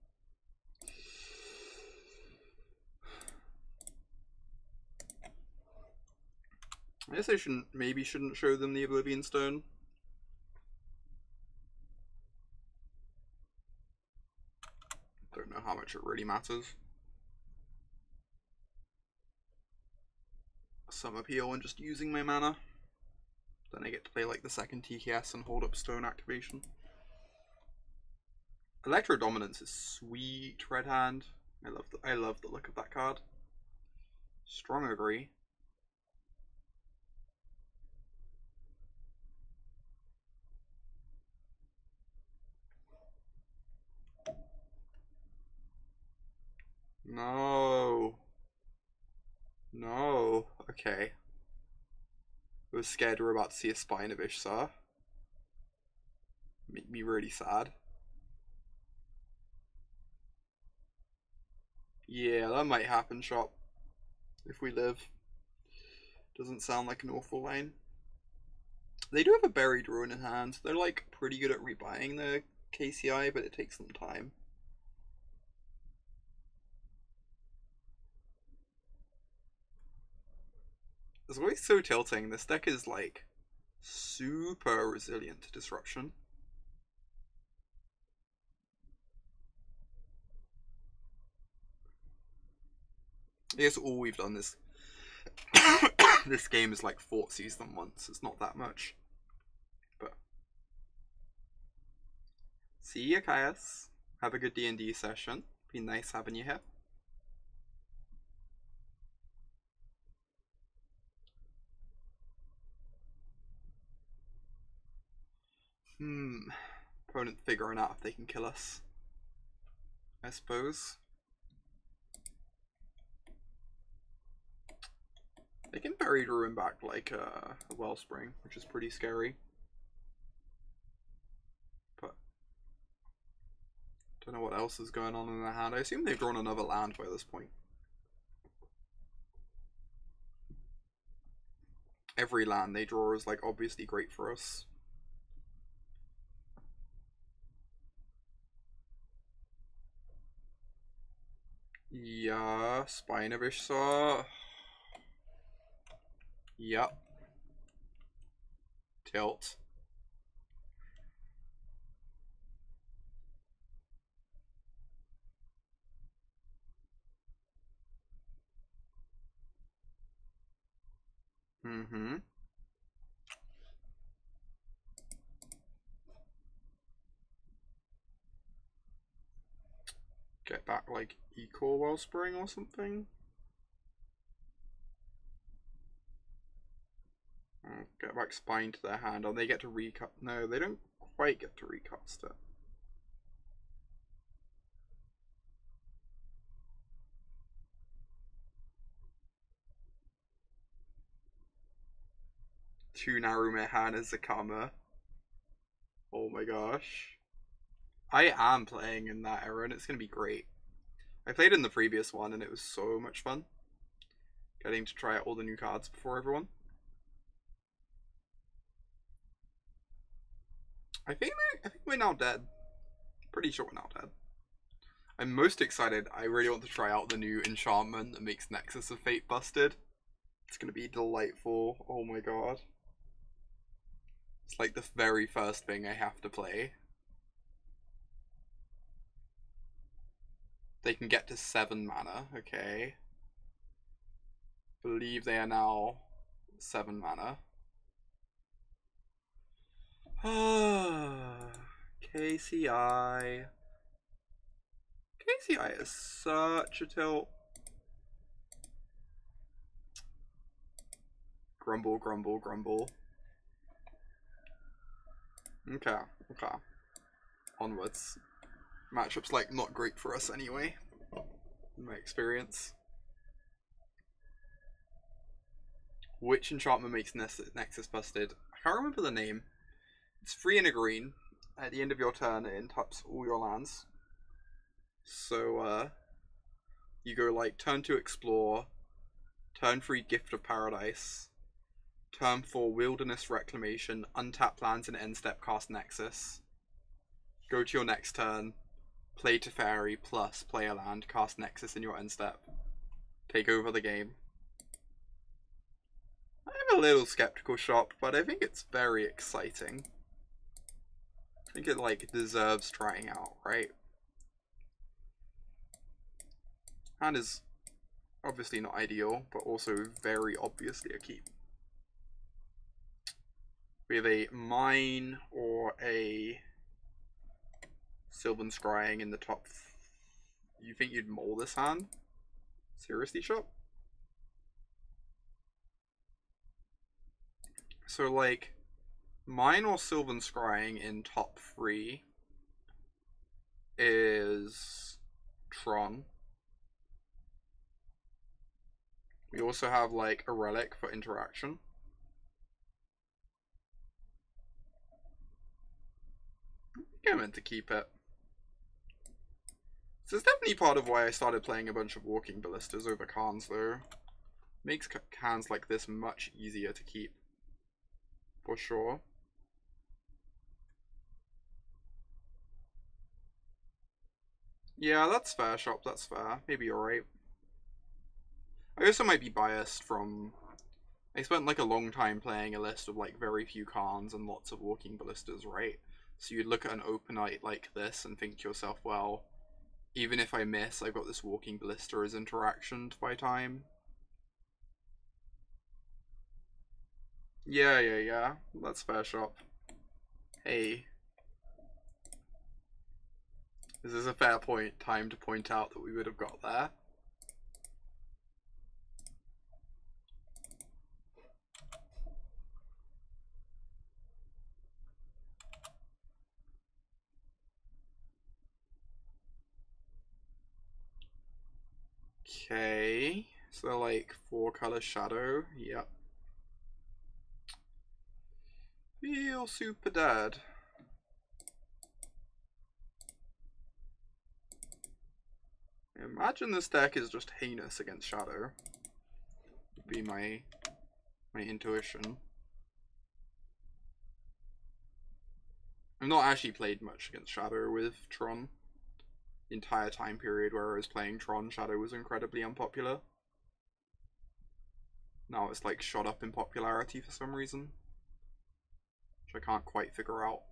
A: I guess I shouldn't show them the Oblivion Stone. Don't know how much it really matters. Some appeal in just using my mana. Then I get to play like the second TKS and hold up stone activation. Electro Dominance is sweet, red hand. I love the look of that card. Strong agree. No. No. Okay. I was scared we were about to see a Spine of Ishsar. Make me really sad. Yeah, that might happen, Shop. If we live. Doesn't sound like an awful lane. They do have a Buried Ruin in hand. They're like pretty good at rebuying the KCI, but it takes them time. It's always so tilting. This deck is like super resilient to disruption. I guess all we've done this this game is like fought season once. It's not that much. But see ya, Caius. Have a good D&D session. Be nice having you here. Opponent figuring out if they can kill us, I suppose. They can Buried Ruin back like a Wellspring, which is pretty scary. But don't know what else is going on in their hand. I assume they've drawn another land by this point. Every land they draw is like obviously great for us. Yeah, Spine of Ishsar. Yep. Tilt. Get back like Eco Wellspring or something. Get back Spine to their hand. Oh, they get to recut. No, they don't quite get to recast it. Two Narume hand as Zakama. Oh my gosh. I am playing in that era and it's going to be great. I played in the previous one and it was so much fun. Getting to try out all the new cards before everyone. I think we're now dead. Pretty sure we're now dead. I'm most excited. I really want to try out the new enchantment that makes Nexus of Fate busted. It's going to be delightful. Oh my god. It's like the very first thing I have to play. They can get to 7 mana, okay. Believe they are now 7 mana. KCI. Crazy Eye is such a tilt. Grumble, grumble, grumble. Okay, okay. Onwards. Matchup's like not great for us anyway, in my experience. Which enchantment makes Nexus busted? I can't remember the name. It's 3 and a green. At the end of your turn, it taps all your lands. So, you go like turn 2 Explore, turn 3 Gift of Paradise, turn 4 Wilderness Reclamation, untap lands and end step cast Nexus. Go to your next turn, play Teferi plus play a land, cast Nexus in your end step. Take over the game. I'm a little skeptical shop, but I think it's very exciting. I think it like deserves trying out, right? Hand is obviously not ideal, but also very obviously a keep. We have a Mine or a Sylvan Scrying in the top. You think you'd mull this hand? Seriously, shop? So like, Mine or Sylvan Scrying in top 3 is Tron. We also have like a Relic for interaction. I think I meant to keep it. So it's definitely part of why I started playing a bunch of Walking Ballistas over Karns though. Makes hands like this much easier to keep. For sure. Yeah, that's fair, shop, that's fair. Maybe you're right. I also might be biased from... I spent like a long time playing a list of like very few Karns and lots of Walking Ballistas, right? So you'd look at an open night like this and think to yourself, well, even if I miss, I've got this Walking Ballista as interaction by time. Yeah. That's fair, shop. Hey. This is a fair time to point out that we would have got there. Okay, so like 4-color shadow, yep. Feel super dead. Imagine this deck is just heinous against shadow. Would be my intuition. I've not actually played much against shadow with Tron. The entire time period where I was playing Tron, shadow was incredibly unpopular. Now it's like shot up in popularity for some reason, which I can't quite figure out.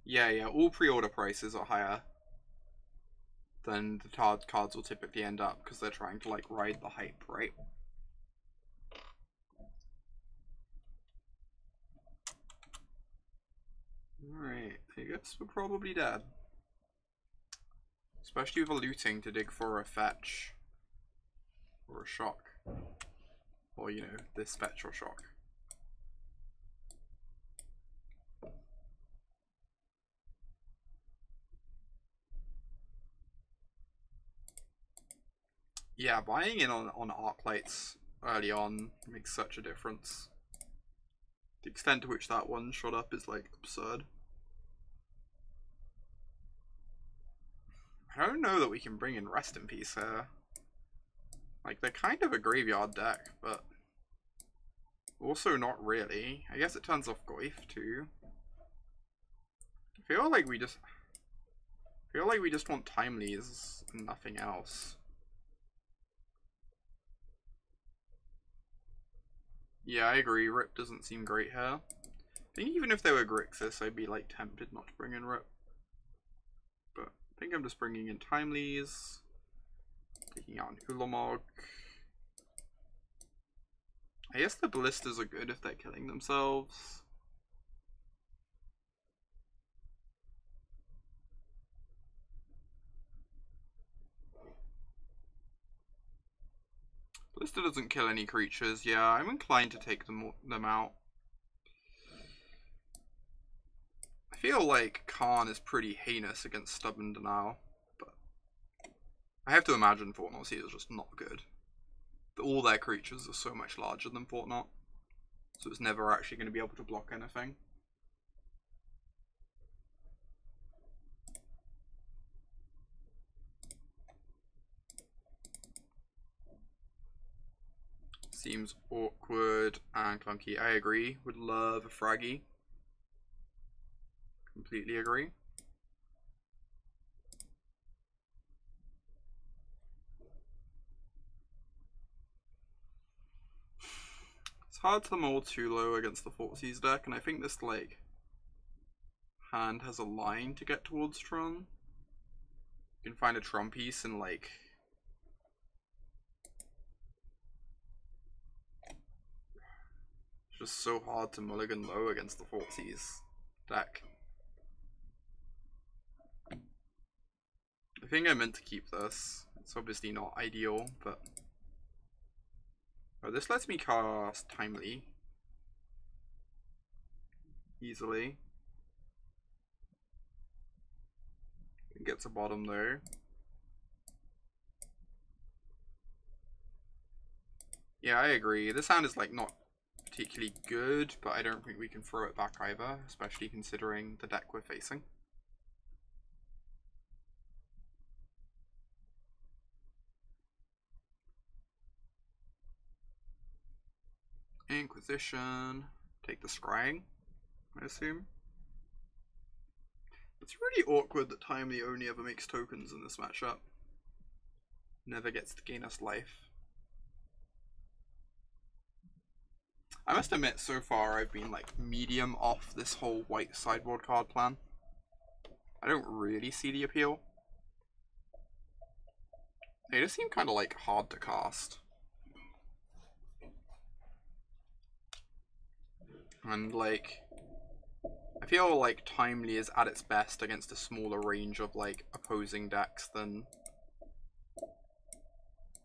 A: Yeah, all pre-order prices are higher than the cards will typically end up because they're trying to like ride the hype, right? Alright, I guess we're probably dead. Especially with a looting to dig for a fetch. Or a shock. Or, you know, this spectral shock. Yeah, buying in on arc lights early on makes such a difference. The extent to which that one shot up is like absurd. I don't know that we can bring in Rest in Peace here. Like, they're kind of a graveyard deck, but also not really. I guess it turns off Goif too. I feel like we just want Timelies and nothing else. Yeah, I agree. Rip doesn't seem great here. I think even if they were Grixis, I'd be like tempted not to bring in Rip. But I think I'm just bringing in Timelies, taking out an Ulamog. I guess the ballistas are good if they're killing themselves. Ballista doesn't kill any creatures. Yeah, I'm inclined to take them out. I feel like Karn is pretty heinous against Stubborn Denial, but I have to imagine Thought-Knot Seer is just not good. All their creatures are so much larger than Thought-Knot, so it's never actually going to be able to block anything. Seems awkward and clunky. I agree. Would love a Fraggy. Completely agree. It's hard to mull too low against the Thoughtseize deck, and I think this like hand has a line to get towards Tron. You can find a Tron piece and like it's just so hard to mulligan low against the Thoughtseize deck. I think I meant to keep this. It's obviously not ideal, but oh, this lets me cast Timely easily. It gets a bottom there. Yeah, I agree. This hand is like not particularly good, but I don't think we can throw it back either, especially considering the deck we're facing. Inquisition. Take the Scrying, I assume. It's really awkward that Timely only ever makes tokens in this matchup. Never gets to gain us life. I must admit, so far I've been like medium off this whole white sideboard card plan. I don't really see the appeal. They just seem kind of like hard to cast. And like, I feel like Timely is at its best against a smaller range of like opposing decks than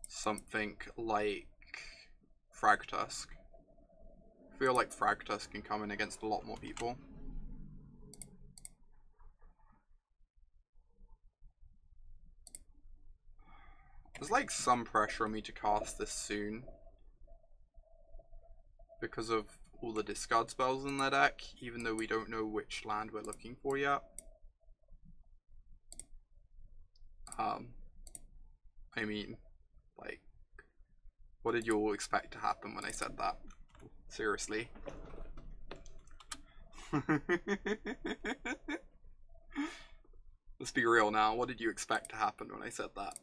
A: something like Fragtusk. I feel like Fragtusk can come in against a lot more people. There's like some pressure on me to cast this soon because of all the discard spells in their deck, even though we don't know which land we're looking for yet. I mean, like, what did you all expect to happen when I said that? Seriously. Let's be real now, what did you expect to happen when I said that?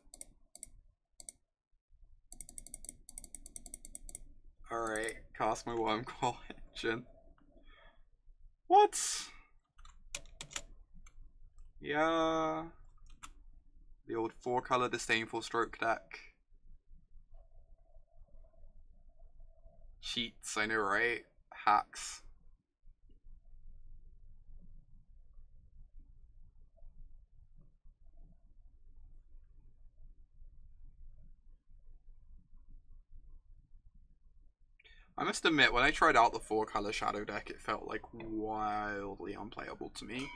A: Alright, cast my Wurmcoil Engine. What? Yeah. The old 4-color Disdainful Stroke deck. Cheats, I know, right? Hacks. I must admit, when I tried out the 4-color Shadow deck, it felt like wildly unplayable to me.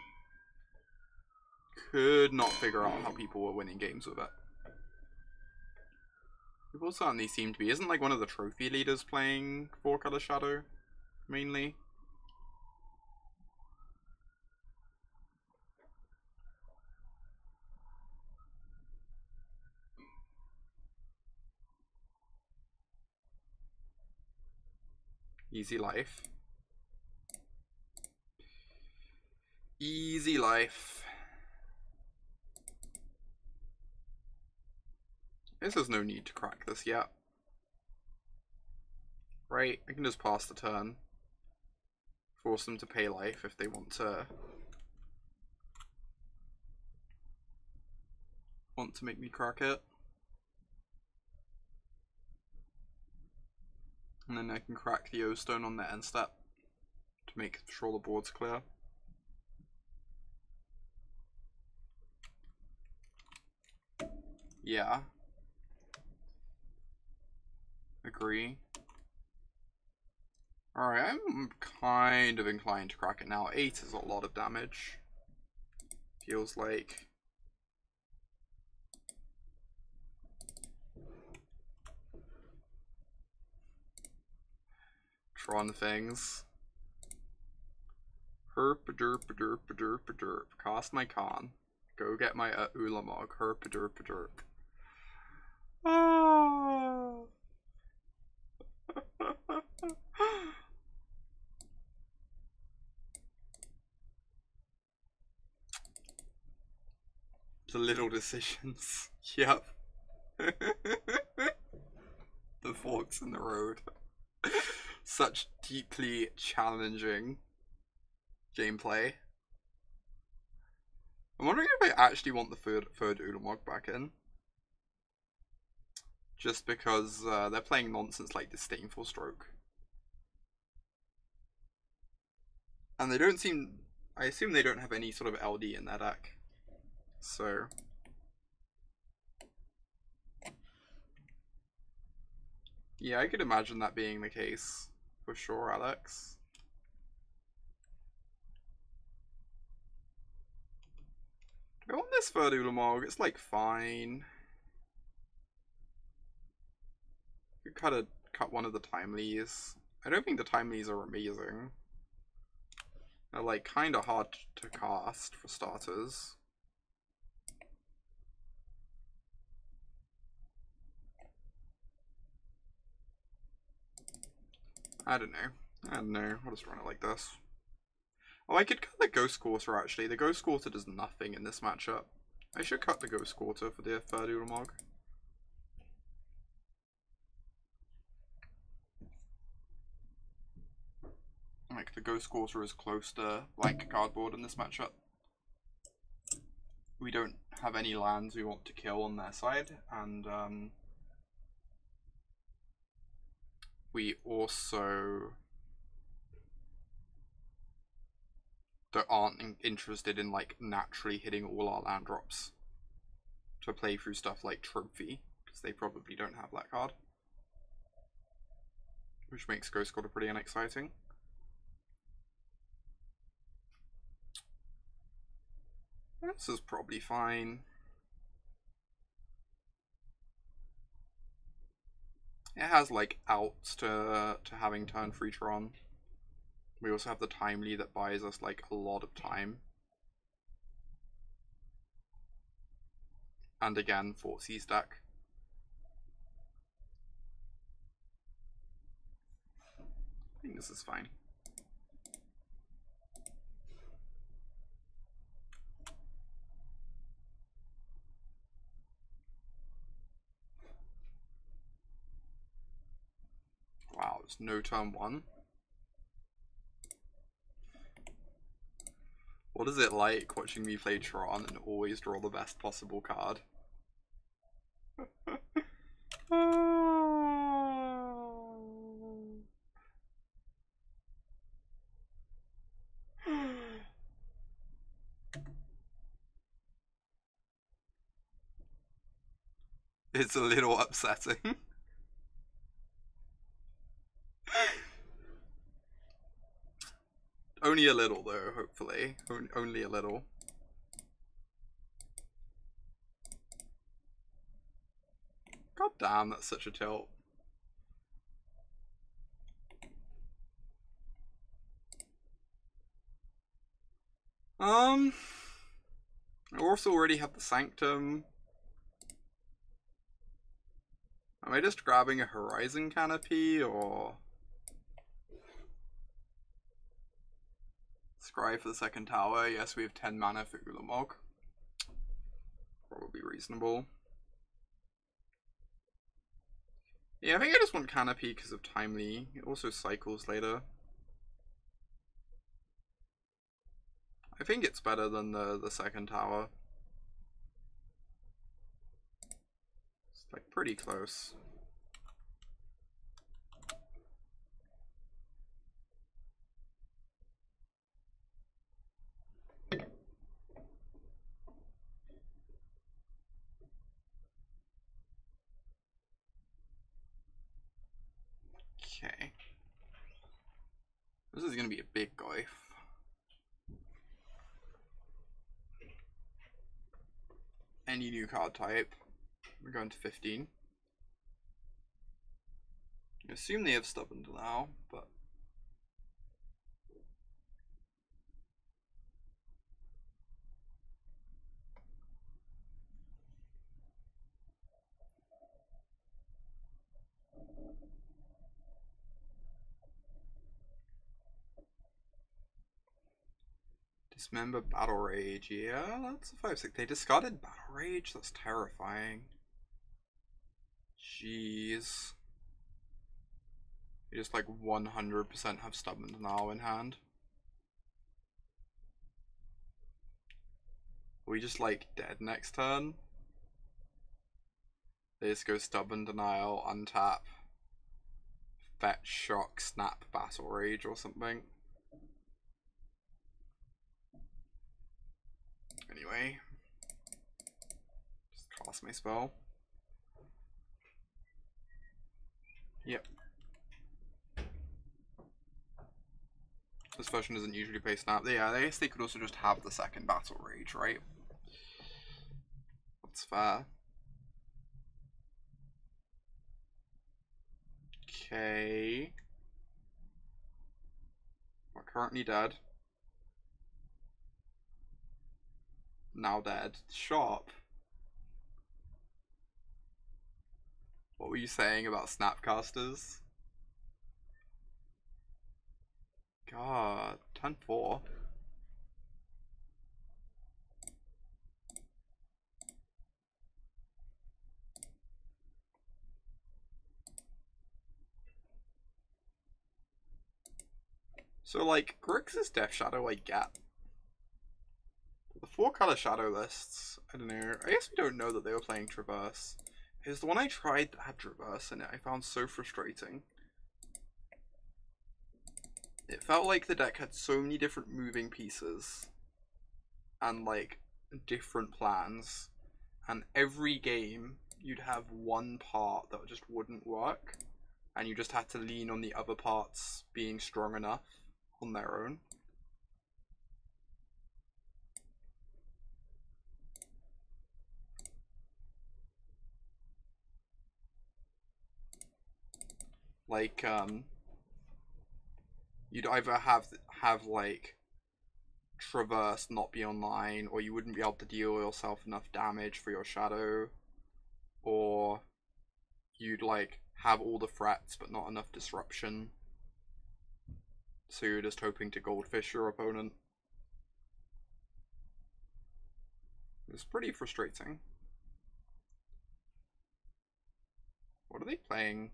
A: Could not figure out how people were winning games with it. People certainly seem to be. Isn't like one of the trophy leaders playing 4-color Shadow, mainly? Easy life. Easy life. I guess there's no need to crack this yet. Right, I can just pass the turn. Force them to pay life if they want to make me crack it. And then I can crack the O stone on the end step to make sure the board's clear. Yeah. Agree. Alright, I'm kind of inclined to crack it now. 8 is a lot of damage. Feels like. Tron things. Herp-a-derp-a-derp-a-derp-a-derp. Cast my Karn. Go get my Ulamog. Herp-a-derp-a-derp. Ah. The little decisions. Yep. The forks in the road. Such deeply challenging gameplay. I'm wondering if I actually want the third Ulamog back in. Just because they're playing nonsense like Disdainful Stroke. And they don't seem... I assume they don't have any sort of LD in their deck. So... yeah, I could imagine that being the case. For sure, Alex. Do I want this third Ulamog? It's like fine. You could cut one of the timelies. I don't think the timelies are amazing. They're like kind of hard to cast for starters. I don't know. I'll just run it like this. Oh, I could cut the Ghost Quarter actually. The Ghost Quarter does nothing in this matchup. I should cut the Ghost Quarter for the third Ulamog. Like, the Ghost Quarter is close to blank cardboard in this matchup. We don't have any lands we want to kill on their side, and we also aren't interested in like naturally hitting all our land drops to play through stuff like Trophy, because they probably don't have that card, which makes Ghost Quarter pretty unexciting. This is probably fine. It has like outs to having turn 3 Tron. We also have the Timely that buys us like a lot of time. And again, Thoughtseize deck. I think this is fine. Wow, it's no turn 1. What is it like watching me play Tron and always draw the best possible card? It's a little upsetting. Only a little though, hopefully. Only a little. God damn, that's such a tilt. I also already have the Sanctum. Am I just grabbing a Horizon Canopy, or Scry for the second tower? Yes, we have 10 mana for Ulamog. Probably reasonable. Yeah, I think I just want Canopy because of Timely. It also cycles later. I think it's better than the second tower. It's like pretty close. big guy. Any new card type. We're going to 15. I assume they have Stubborn now, but Dismember Battle Rage. Yeah, that's a 5/6. They discarded Battle Rage? That's terrifying. Jeez. You just like 100% have Stubborn Denial in hand. Are we just like dead next turn? They just go Stubborn Denial, untap, Fetch, Shock, Snap, Battle Rage or something. Anyway, just cast my spell. Yep. This version doesn't usually play Snap. Yeah, I guess they could also just have the second Battle Rage, right? That's fair. Okay. We're currently dead. Now dead. Sharp. What were you saying about Snapcasters? God, 10-4. So, like, Grix's Death Shadow I get. The 4-color Shadow lists, I don't know. I guess we don't know that they were playing Traverse. Because the one I tried that had Traverse in it, I found so frustrating. It felt like the deck had so many different moving pieces. And, like, different plans. And every game, you'd have one part that just wouldn't work. And you just had to lean on the other parts being strong enough on their own. Like, you'd either have like Traverse not be online, or you wouldn't be able to deal yourself enough damage for your Shadow, or you'd like have all the threats but not enough disruption, so you're just hoping to Goldfish your opponent. It's pretty frustrating. What are they playing?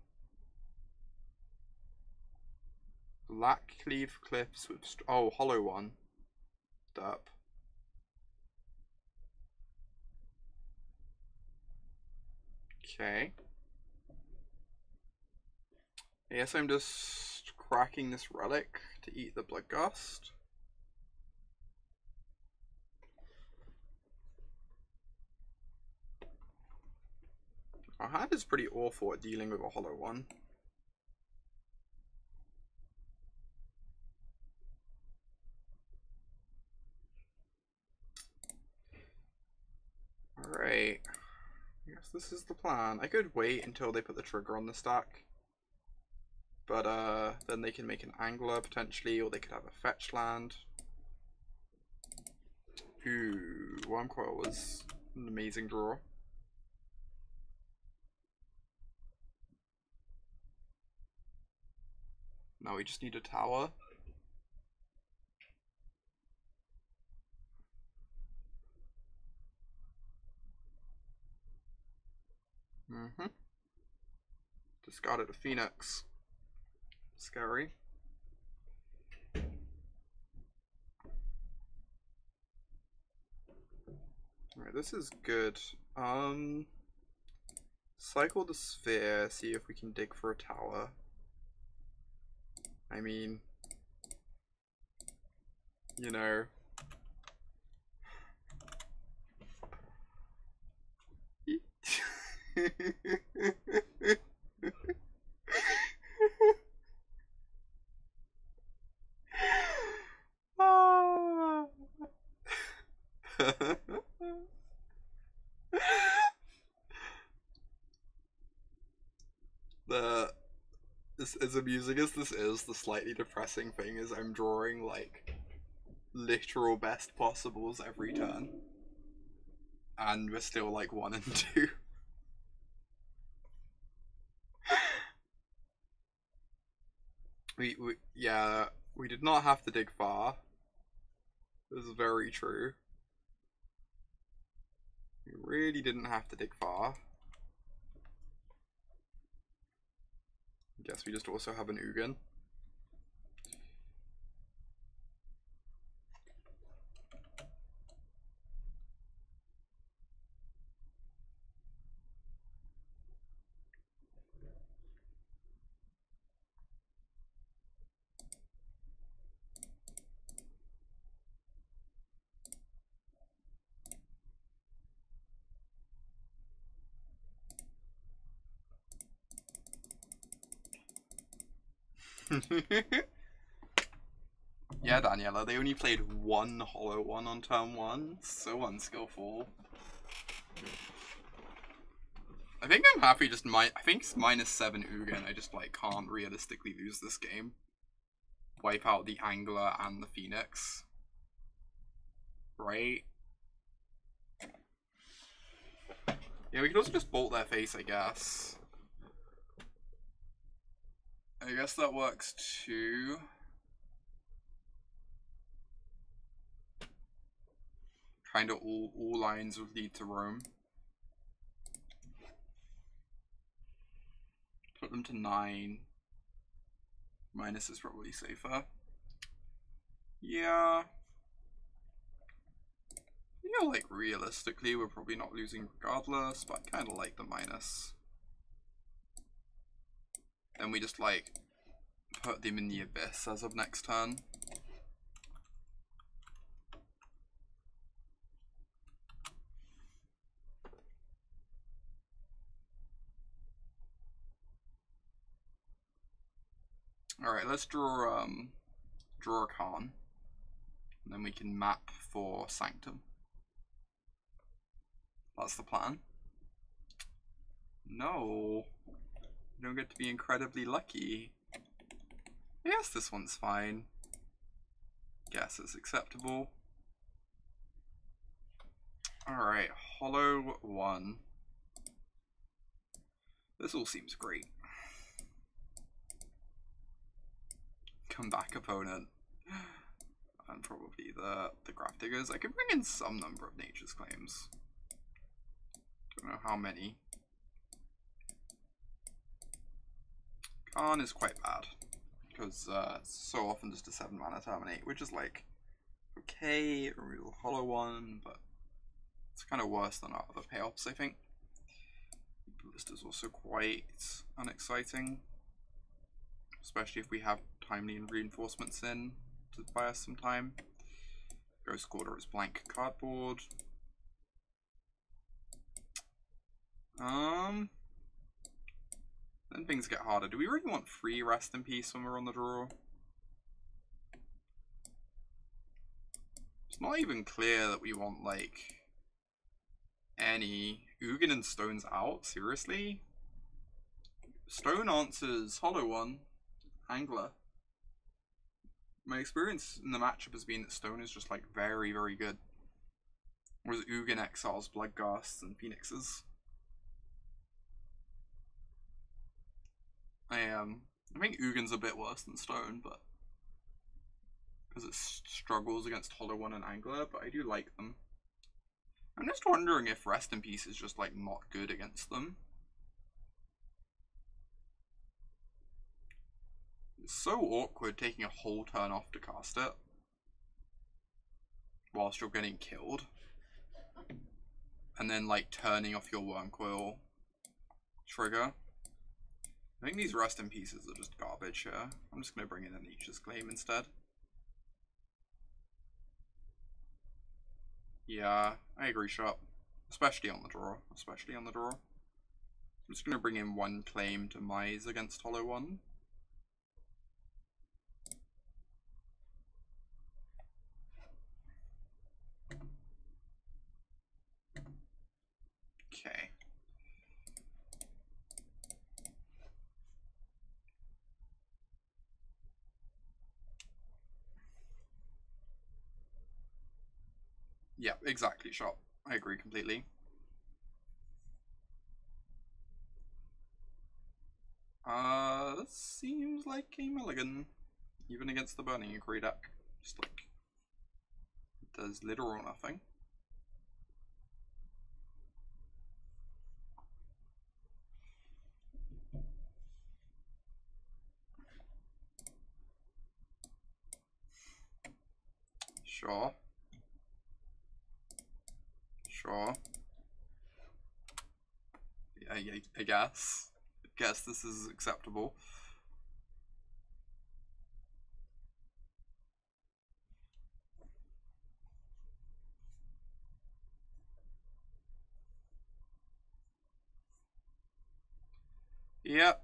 A: Black Cleave Cliffs with oh, Hollow One. Derp. Okay. I guess I'm just cracking this relic to eat the Bloodgust. Our hand is pretty awful at dealing with a Hollow One. Alright. I guess this is the plan. I could wait until they put the trigger on the stack. But then they can make an Angler potentially, or they could have a fetch land. Ooh, Wurmcoil was an amazing draw. Now we just need a tower. Discarded a Phoenix. Scary. Alright, this is good. Cycle the Sphere, see if we can dig for a tower. I mean, you know. as amusing as this is, the slightly depressing thing is I'm drawing like literal best possibles every turn, and we're still like 1 and 2. Yeah, we did not have to dig far. This is very true. We really didn't have to dig far. I guess we just also have an Ugin. Yeah, Daniela, they only played 1 hollow one on turn 1. So unskillful. I think I'm happy just I think it's -7 Ugin. I just like can't realistically lose this game. Wipe out the Angler and the Phoenix. Right? Yeah, we could also just bolt their face, I guess. I guess that works too. Kind of all lines would lead to Rome. Put them to 9. Minus is probably safer. Yeah. Yeah, like realistically, we're probably not losing regardless, but I kind of like the minus. Then we just like put them in the abyss as of next turn. Alright, let's draw a Karn. And then we can map for Sanctum. That's the plan. No. You don't get to be incredibly lucky. Yes, this one's fine. Guess it's acceptable. Alright, hollow 1. This all seems great. Come back opponent. And probably the Grafdiggers. I could bring in some number of Nature's Claims. Don't know how many. Karn is quite bad. Because it's so often just a 7 mana terminate, which is like okay, a real hollow one, but it's kind of worse than our other payoffs, I think. Ballista's also quite unexciting. Especially if we have timely and reinforcements in to buy us some time. Ghost Quarter is blank cardboard. Then things get harder. Do we really want free Rest in Peace when we're on the draw? It's not even clear that we want, like, any Ugin and Stone's out. Seriously? Stone answers Hollow One, Angler. My experience in the matchup has been that Stone is just, like, very, very good. Whereas Ugin exiles Bloodghasts and Phoenixes. I think Ugin's a bit worse than Stone, but because it struggles against Hollow One and Angler, but I do like them. I'm just wondering if Rest in Peace is just like not good against them. It's so awkward taking a whole turn off to cast it whilst you're getting killed, and then like turning off your Wurmcoil trigger. I think these Rest in Pieces are just garbage here. I'm just going to bring in a Nature's Claim instead. Yeah, I agree, Sharp. Especially on the draw. Especially on the draw. I'm just going to bring in one claim to Mise against Hollow One. Okay. Yeah, exactly, shot. I agree completely. This seems like a mulligan. Even against the Burning Inquiry deck. Just like, does little or nothing. Sure. Sure. Yeah, I guess. I guess this is acceptable. Yep.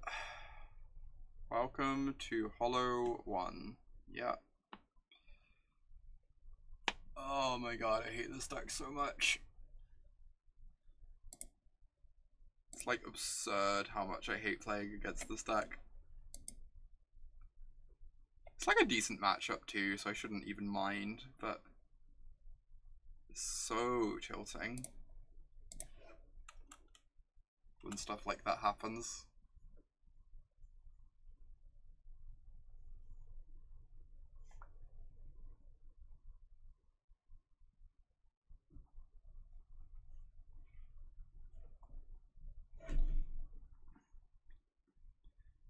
A: Welcome to Hollow 1. Yeah. Oh my god, I hate this deck so much. It's like absurd how much I hate playing against this deck. It's like a decent matchup too, so I shouldn't even mind, but it's so tilting when stuff like that happens.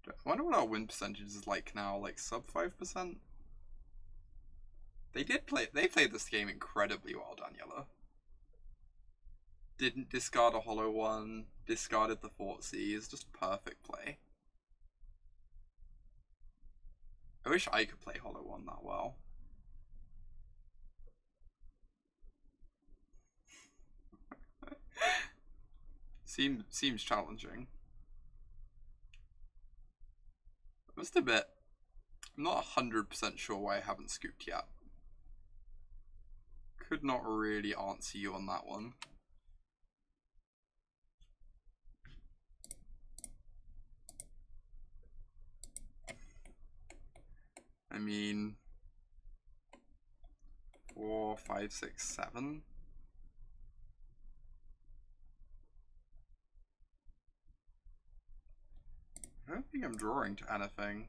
A: I wonder what our win percentage is like now, like sub 5%? They played this game incredibly well, Daniela. Didn't discard a hollow one, discarded the Thoughtseize, just perfect play. I wish I could play hollow one that well. Seems challenging. I must admit, I'm not 100% sure why I haven't scooped yet. Could not really answer you on that one. I mean, 4, 5, 6, 7. I don't think I'm drawing to anything.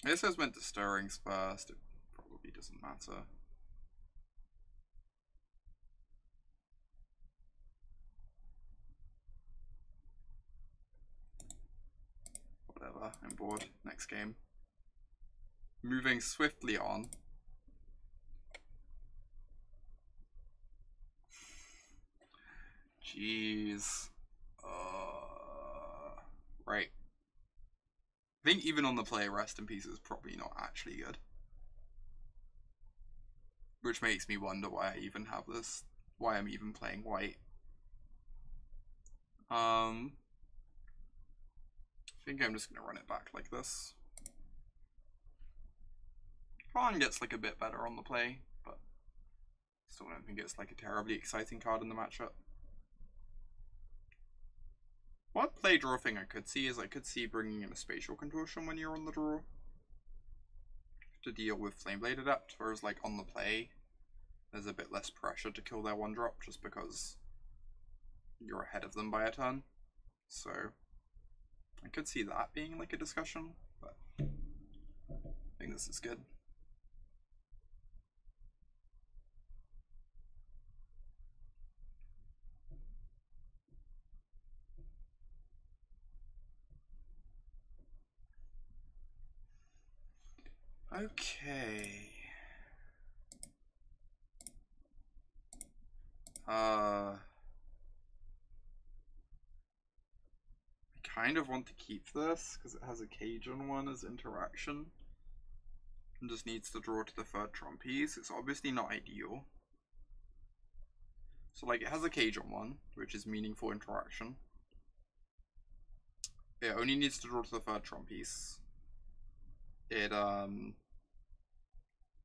A: I guess I was meant to stirrings first. It probably doesn't matter. Whatever, I'm bored. Next game. Moving swiftly on. Jeez. Right. I think even on the play, Rest in Peace is probably not actually good. Which makes me wonder why I even have this. Why I'm even playing white. I think I'm just gonna run it back like this. Karn gets like a bit better on the play, but still don't think it's like a terribly exciting card in the matchup. One play draw thing I could see is I could see bringing in a Spatial Contortion when you're on the draw to deal with Flameblade Adept, whereas like on the play there's a bit less pressure to kill their 1-drop just because you're ahead of them by a turn. So I could see that being like a discussion, but I think this is good. Okay. I kind of want to keep this because it has a Cajun one as interaction and just needs to draw to the 3rd Tron piece. It's obviously not ideal. So like it has a Cajun one, which is meaningful interaction. It only needs to draw to the 3rd Tron piece.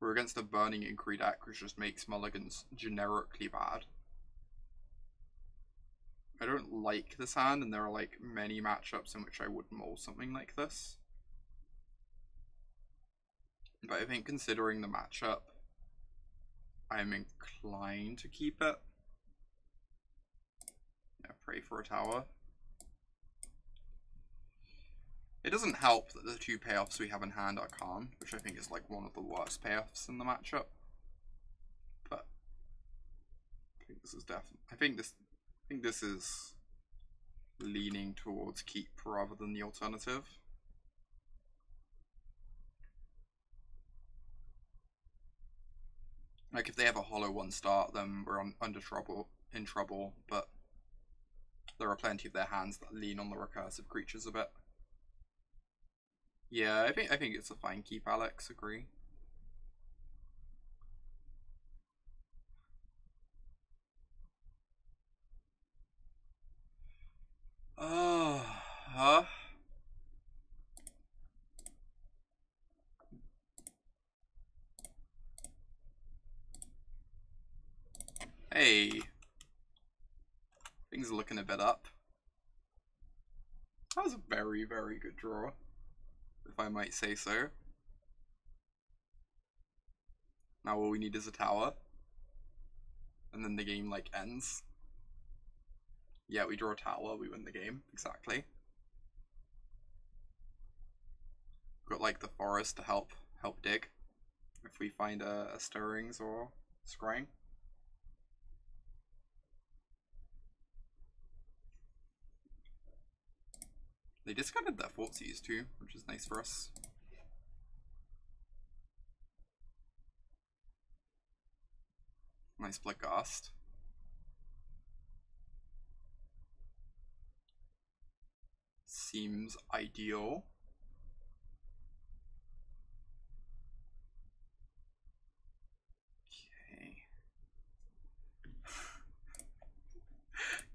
A: We're against a Burning Inquiry deck, which just makes mulligans generically bad. I don't like this hand, and there are like many matchups in which I would mull something like this. But I think considering the matchup, I'm inclined to keep it. Yeah, pray for a tower. It doesn't help that the two payoffs we have in hand are Karn, which I think is like one of the worst payoffs in the matchup. But I think this is definitely. I think this is leaning towards keep rather than the alternative. Like if they have a hollow one start, then we're in trouble. But there are plenty of their hands that lean on the recursive creatures a bit. Yeah, I think it's a fine keep, Alex. Agree. Hey. Things are looking a bit up. That was a very, very good draw, if I might say so. Now all we need is a tower. And then the game, like, ends. Yeah, we draw a tower, we win the game. Exactly. Got, like, the forest to help dig. If we find a Stirrings or Scrying. They discarded their Thoughtseize too, which is nice for us. Nice Bloodghast. Seems ideal. Okay.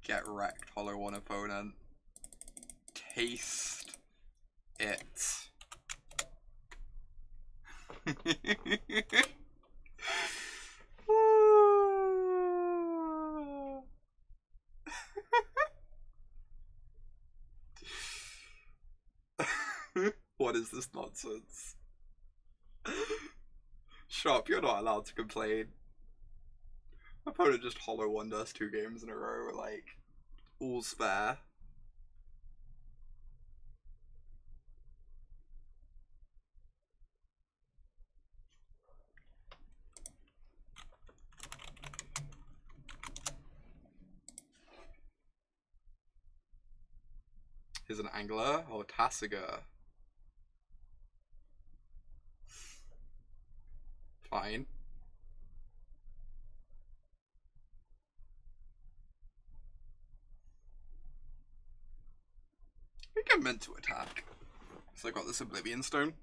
A: Get wrecked, Hollow One opponent. Taste it. What is this nonsense? Sharp, you're not allowed to complain. My opponent just Hollow One us 2 games in a row, like, all's fair. Here's an Angler or Tassiger. Fine. I think I'm meant to attack. So I got this Oblivion Stone.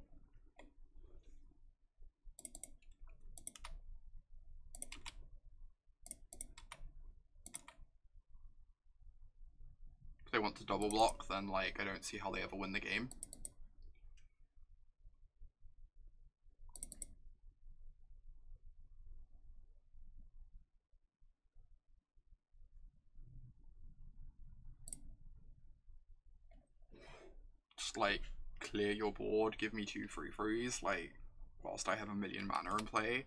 A: If they want to double block, then like I don't see how they ever win the game. Just like clear your board, give me 2 free frees, like whilst I have a million mana in play.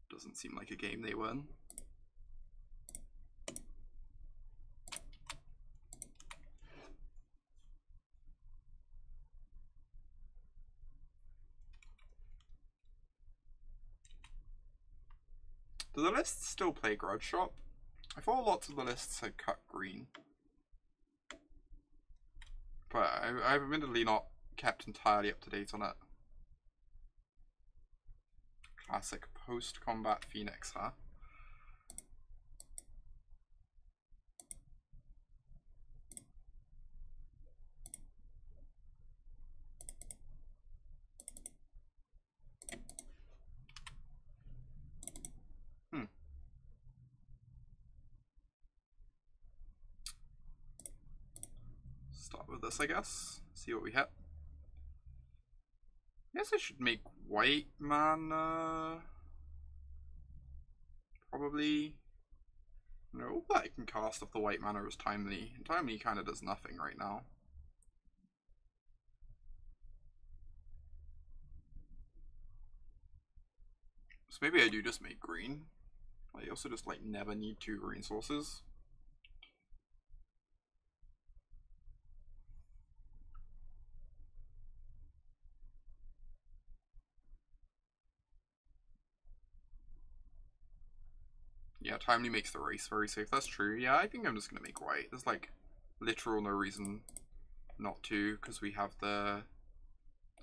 A: Doesn't seem like a game they win. Do the lists still play Grudge Shop? I thought lots of the lists had cut green. But I've admittedly not kept entirely up to date on it. Classic post-combat Phoenix, huh? Start with this, I guess. See what we hit. I guess I should make white mana. Probably. No, all that I can cast off the white mana is Timely. And Timely kind of does nothing right now. So maybe I do just make green. I also just like never need 2 green sources. Yeah, timely makes the race very safe. That's true. Yeah, I think I'm just gonna make white. There's like literal no reason not to, because we have the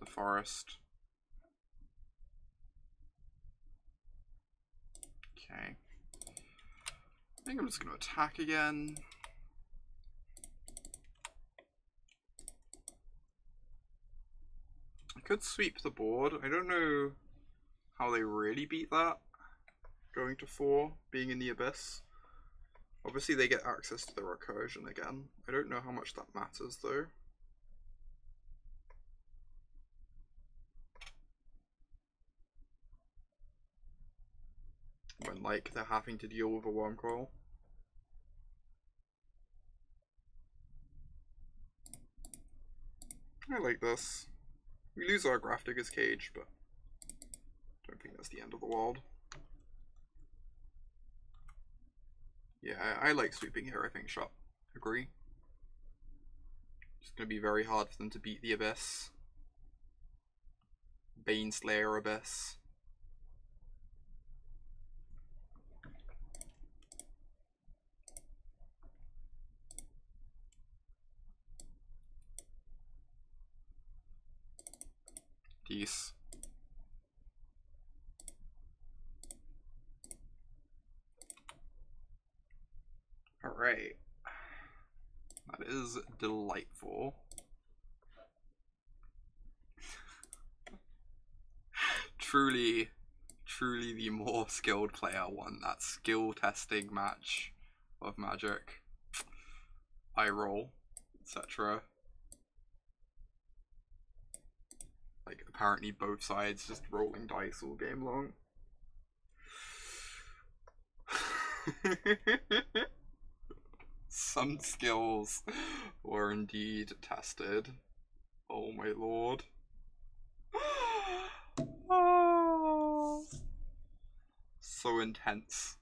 A: forest. Okay. I think I'm just gonna attack again. I could sweep the board. I don't know how they really beat that. Going to 4, being in the abyss. Obviously they get access to the recursion again. I don't know how much that matters though. When like they're having to deal with a Wurmcoil. I like this. We lose our Grafdigger's cage, but I don't think that's the end of the world. Yeah, I like sweeping here, I think, shot. Agree. It's gonna be very hard for them to beat the Abyss. Baneslayer Abyss. Peace. Alright. That is delightful. Truly the more skilled player won that skill testing match of Magic. I roll, etc. Like, apparently both sides just rolling dice all game long. Some skills were indeed tested. Oh my lord. Oh, so intense.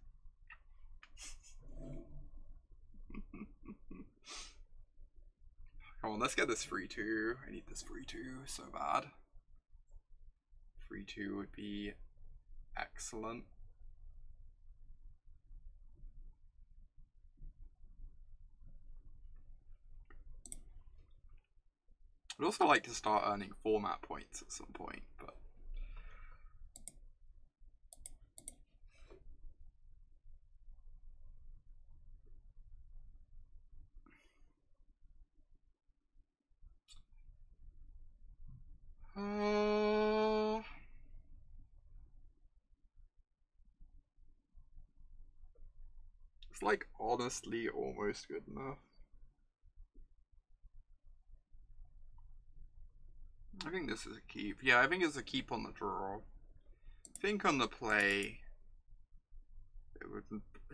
A: Come on, let's get this free 2. I need this free 2 so bad. Free 2 would be excellent. I'd also like to start earning format points at some point, but it's like honestly almost good enough. I think this is a keep. Yeah, I think it's a keep on the draw. I think on the play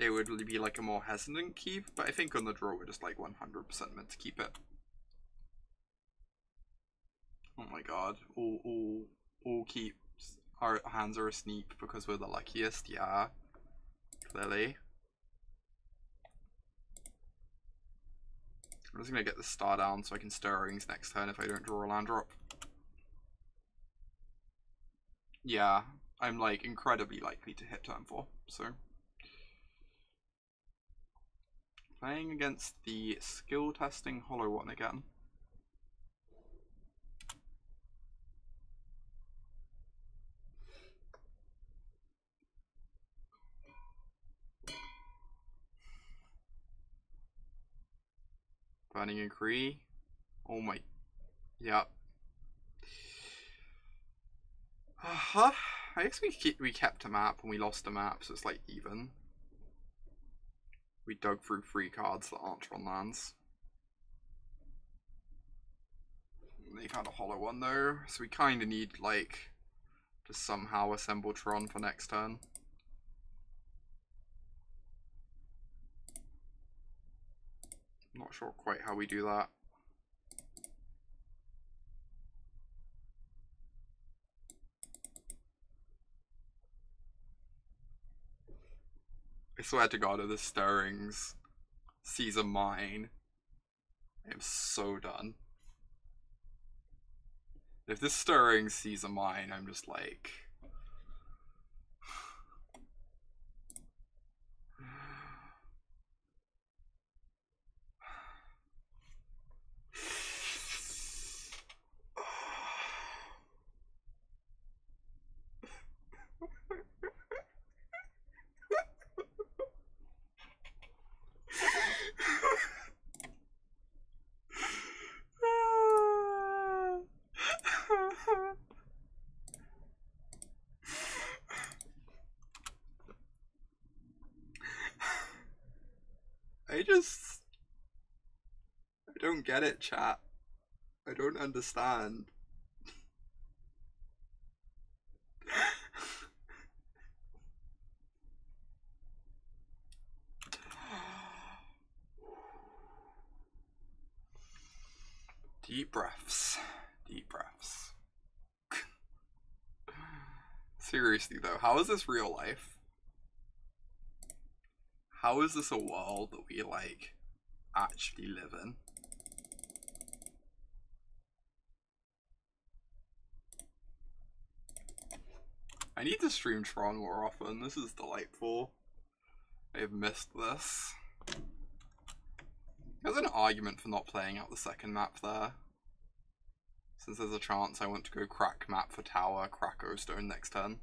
A: it would be like a more hesitant keep, but I think on the draw we're just like 100% meant to keep it. Oh my god, all keeps. Our hands are asleep because we're the luckiest. Yeah, clearly. I'm just gonna get the star down so I can stir rings next turn if I don't draw a land drop. Yeah, I'm like incredibly likely to hit turn 4, so. Playing against the skill testing hollow one again. Burning Agree. Oh my. Yeah. I guess we kept a map and we lost a map, so it's like even. We dug through 3 cards that aren't Tron lands. They've had a hollow one though, so we kind of need like to somehow assemble Tron for next turn. I'm not sure quite how we do that. I swear to God, if this Stirrings sees a mine, I am so done. If this Stirring sees a mine, I'm just like... I don't get it, chat. I don't understand. Deep breaths. Deep breaths. Seriously though, how is this real life? How is this a world that we, like, actually live in? I need to stream Tron more often. This is delightful. I've missed this. There's an argument for not playing out the second map there. Since there's a chance I want to go crack map for tower, crack O-Stone next turn.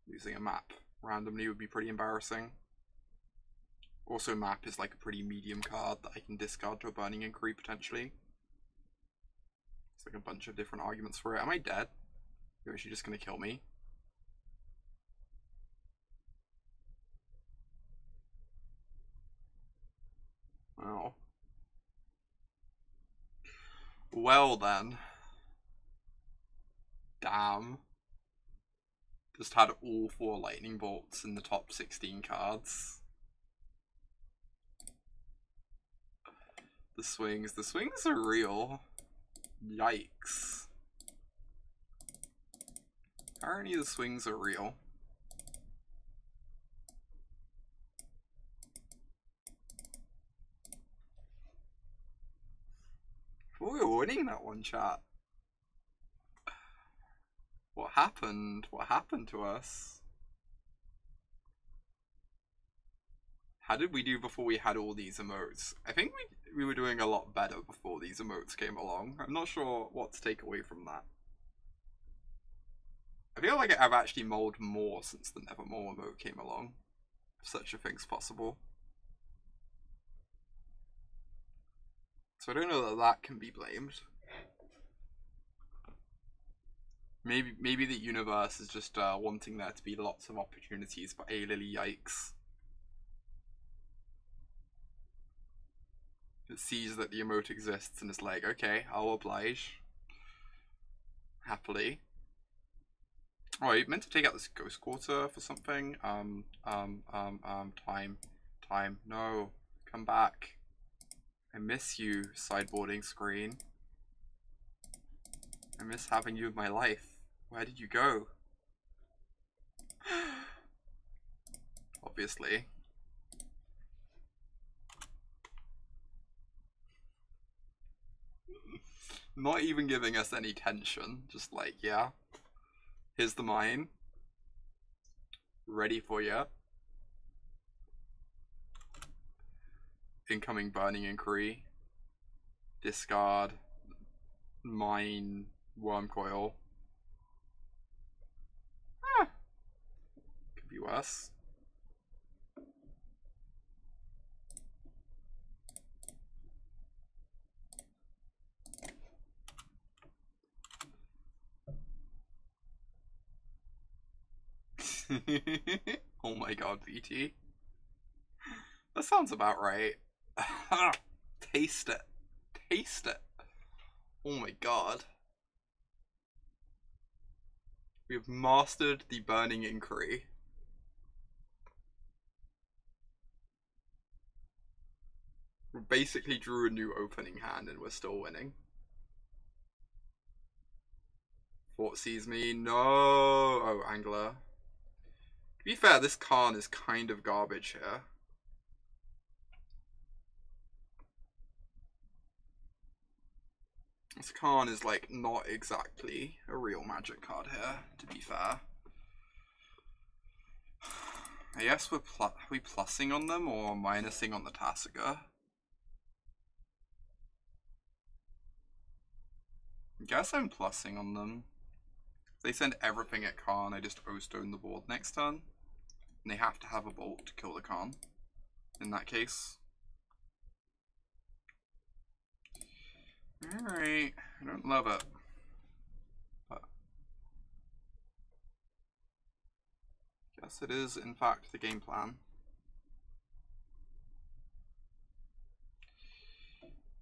A: Losing a map randomly would be pretty embarrassing. Also, map is like a pretty medium card that I can discard to a Burning Inquiry potentially. It's like a bunch of different arguments for it. Am I dead? Or is she just gonna kill me? Oh. Well then. Damn. Just had all 4 lightning bolts in the top 16 cards. The swings are real. Yikes. Apparently the swings are real. We were winning that one, chat. What happened? What happened to us? How did we do before we had all these emotes? I think we were doing a lot better before these emotes came along. I'm not sure what to take away from that. I feel like I've actually mulled more since the Nevermore emote came along. If such a thing's possible. So I don't know that that can be blamed. Maybe the universe is just wanting there to be lots of opportunities for A-Lily Yikes. It sees that the emote exists and is like, okay, I'll oblige. Happily. Oh, I meant to take out this Ghost Quarter for something. Time. No. Come back. I miss you, sideboarding screen. I miss having you in my life. Where did you go? Obviously. Not even giving us any tension. Just like, yeah. Here's the mine. Ready for ya. Incoming Burning Inquiry. Discard. Mine. Wurmcoil. Ah. Could be worse. Oh my god, VT. That sounds about right. Taste it. Taste it. Oh my god. We have mastered the Burning Inquiry. We basically drew a new opening hand and we're still winning. Fort sees me. No. Oh, Angler. To be fair, this Karn is kind of garbage here. This Karn is like not exactly a real magic card here, to be fair. I guess are we plussing on them or minusing on the Tasigur? I guess I'm plussing on them. If they send everything at Karn, I just O-stone the board next turn. And they have to have a bolt to kill the Karn. In that case. Alright, I don't love it. But guess it is, in fact, the game plan.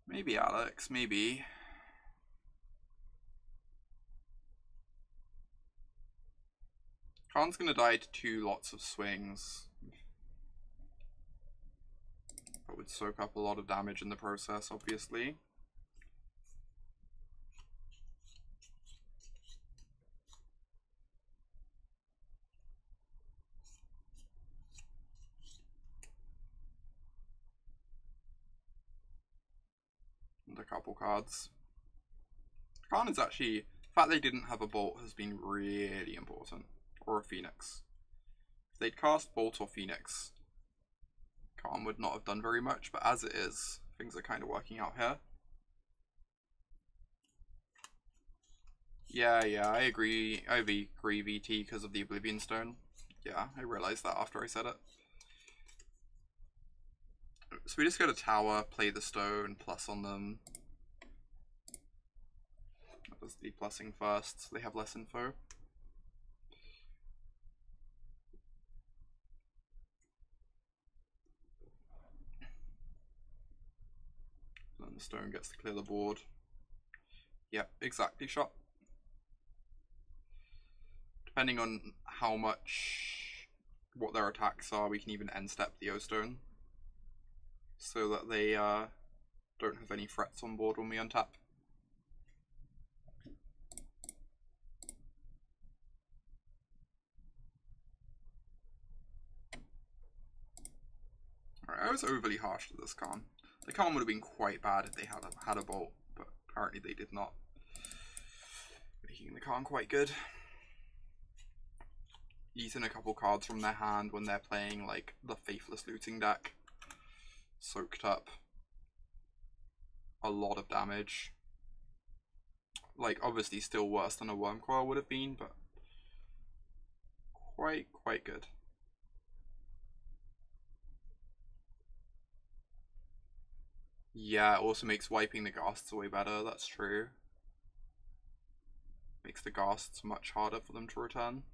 A: Maybe, Alex, maybe. Karn's gonna die to 2 lots of swings. That would soak up a lot of damage in the process, obviously. And a couple cards. Karn is actually, the fact they didn't have a bolt has been really important. Or a Phoenix. If they'd cast Bolt or Phoenix, Karn would not have done very much, but as it is, things are kind of working out here. Yeah, I agree. I agree, VT, because of the Oblivion Stone. Yeah, I realized that after I said it. So we just go to tower, play the stone, plus on them. That was the plussing first, so they have less info. Then the stone gets to clear the board. Yep, exactly, shot. Depending on how much, what their attacks are, we can even end step the O-Stone. So that they don't have any threats on board when we untap. Alright, I was overly harsh to this Karn. The Karn would have been quite bad if they had a bolt, but apparently they did not. Making the Karn quite good. Eating a couple cards from their hand when they're playing like the Faithless Looting deck. Soaked up a lot of damage. Like obviously still worse than a Wurmcoil would have been, but quite good. Yeah, it also makes wiping the ghasts way better, that's true. Makes the ghasts much harder for them to return.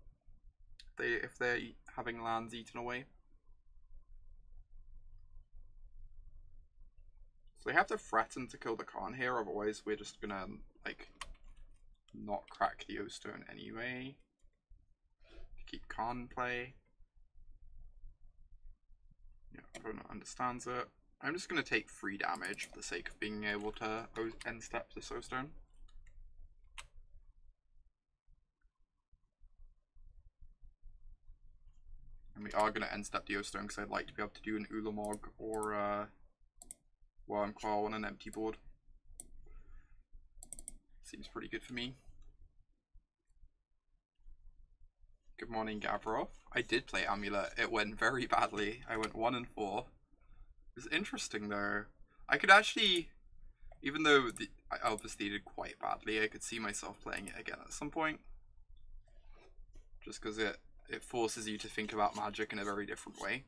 A: If they're having lands eaten away. So they have to threaten to kill the Karn here, otherwise we're just gonna like not crack the O-Stone anyway. To keep Karn in play. Yeah, opponent understands it. I'm just gonna take 3 damage for the sake of being able to end step this O-Stone. And we are going to end step the O-Stone because I'd like to be able to do an Ulamog or Wurmcoil on an empty board. Seems pretty good for me. Good morning, Gavrov. I did play Amulet. It went very badly. I went 1 and 4. It was interesting though. I could actually, even though I obviously did quite badly, I could see myself playing it again at some point. Just because it forces you to think about Magic in a very different way.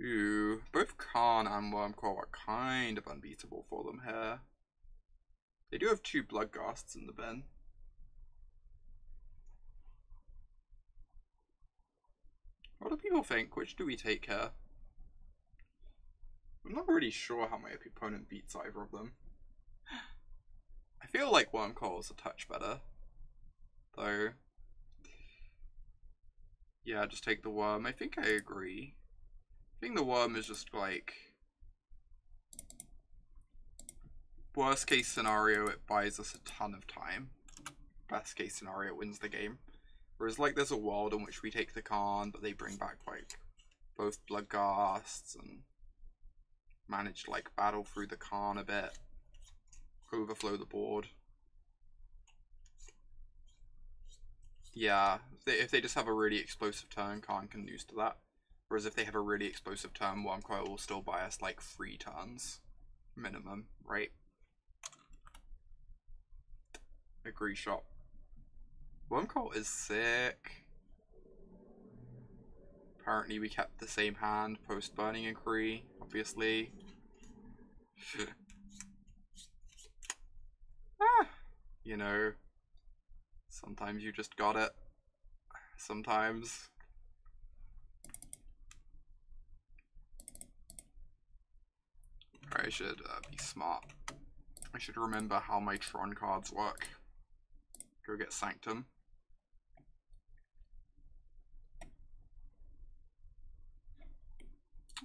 A: Ooh, both Karn and Wurmcoil are kind of unbeatable for them here. They do have 2 Bloodghasts in the bin. What do people think? Which do we take here? I'm not really sure how my opponent beats either of them. I feel like Wurmcoil is a touch better, though. Yeah, just take the Worm. I think I agree. I think the Worm is just like, worst case scenario, it buys us a ton of time. Best case scenario, it wins the game. Whereas like there's a world in which we take the Karn, but they bring back like both Bloodghasts and manage to like battle through the Karn a bit, overflow the board. Yeah, if they just have a really explosive turn, Karn can lose to that. Whereas if they have a really explosive turn, Wurmcoil will still buy us like 3 turns minimum, right? Agree shot. Wurmcoil is sick. Apparently we kept the same hand post Burning Inquiry, obviously. You know, sometimes you just got it. Sometimes. I should be smart. I should remember how my Tron cards work. Go get Sanctum.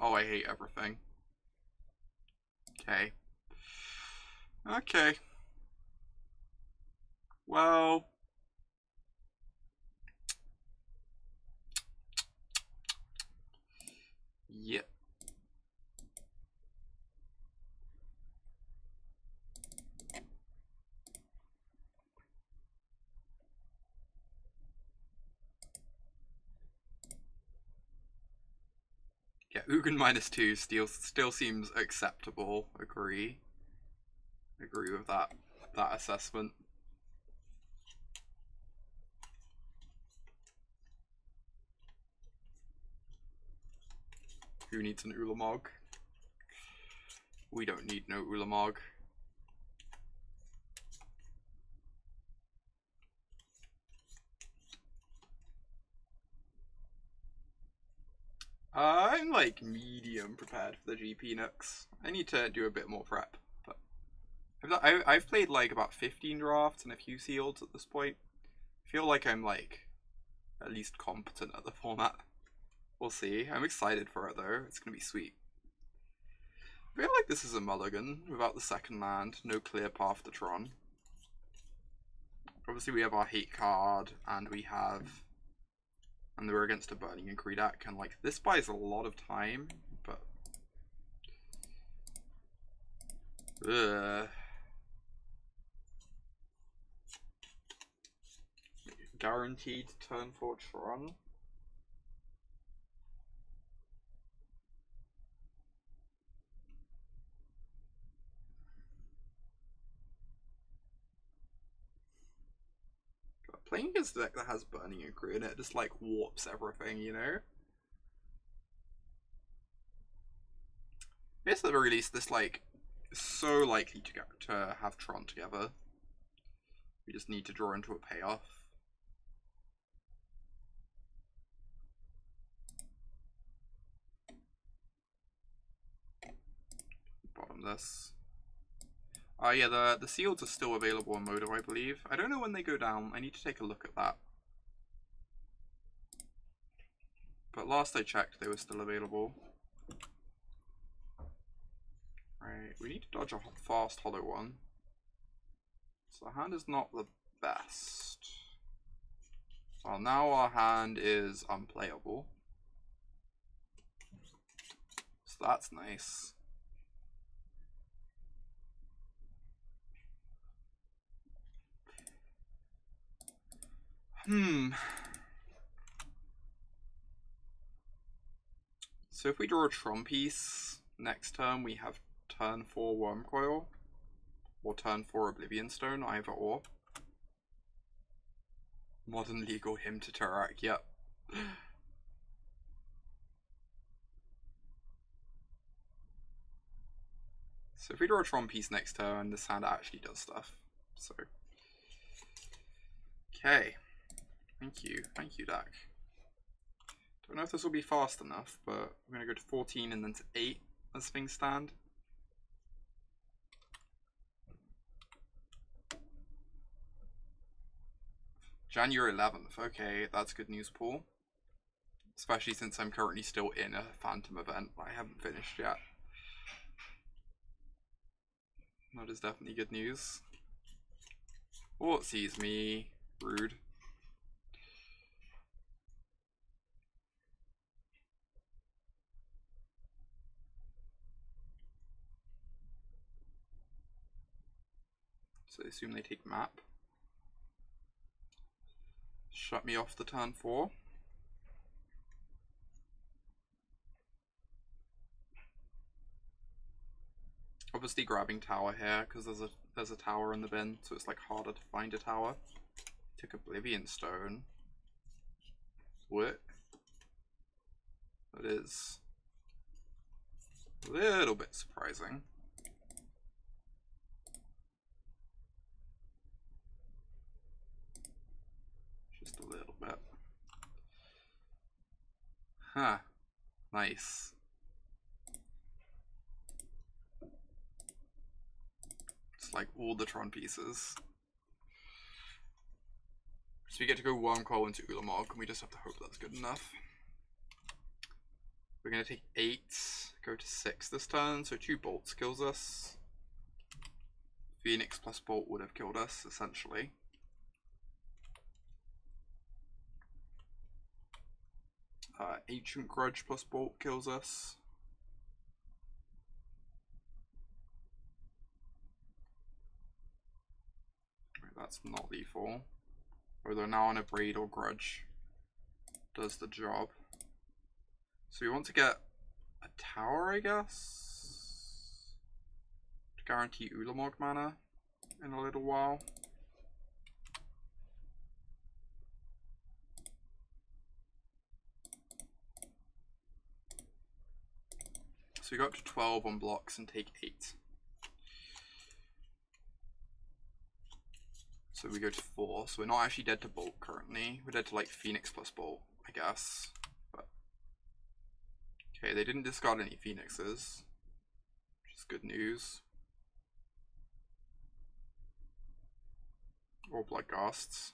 A: Oh, I hate everything. Okay. Okay. Well. Yep. Yeah, Ugin -2 still seems acceptable. Agree with that assessment. Who needs an Ulamog? We don't need no Ulamog. I'm like medium prepared for the GP next. I need to do a bit more prep, but I've played like about 15 drafts and a few sealed at this point. I feel like I'm like at least competent at the format. We'll see. I'm excited for it though. It's gonna be sweet. I feel like this is a mulligan without the second land, no clear path to Tron. Obviously we have our hate card and we're against a Burning Inquiry deck, and like this buys a lot of time, but guaranteed turn for Tron. Playing against a deck that has Burning Inquiry in it just like warps everything, you know? I guess at the very least this like is so likely to have Tron together. We just need to draw into a payoff. Bottom this. Yeah, the seals are still available in Modo, I believe. I don't know when they go down. I need to take a look at that. But last I checked, they were still available. Right, we need to dodge a fast hollow one. So our hand is not the best. Well, now our hand is unplayable. So that's nice. So if we draw a Tron piece, next turn we have turn 4 Wurmcoil, or turn 4 Oblivion Stone, either or. Modern legal hymn to Turak, yep. So if we draw a Tron piece next turn, this hand actually does stuff. So, okay. Thank you, deck. Don't know if this will be fast enough, but I'm gonna go to 14 and then to 8 as things stand. January 11th, okay, that's good news, Paul. Especially since I'm currently still in a Phantom event, but I haven't finished yet. That is definitely good news. Oh, it sees me. Rude. So I assume they take map. Shut me off the turn 4. Obviously grabbing tower here because there's a tower in the bin, so it's like harder to find a tower. Took Oblivion Stone. What? That is a little bit surprising. Just a little bit. Huh. Nice. It's like all the Tron pieces. So we get to go Wurmcoil into Ulamog, and we just have to hope that's good enough. We're going to take 8, go to 6 this turn, so 2 bolts kills us. Phoenix plus bolt would have killed us, essentially. Ancient Grudge plus bolt kills us. Right, that's not lethal. Although now on a Braid or Grudge does the job. So we want to get a tower, I guess, to guarantee Ulamog mana in a little while. So we go up to 12 on blocks and take 8. So we go to 4. So we're not actually dead to bolt currently. We're dead to like Phoenix plus bolt, I guess. But okay, they didn't discard any Phoenixes, which is good news. Or Bloodghasts.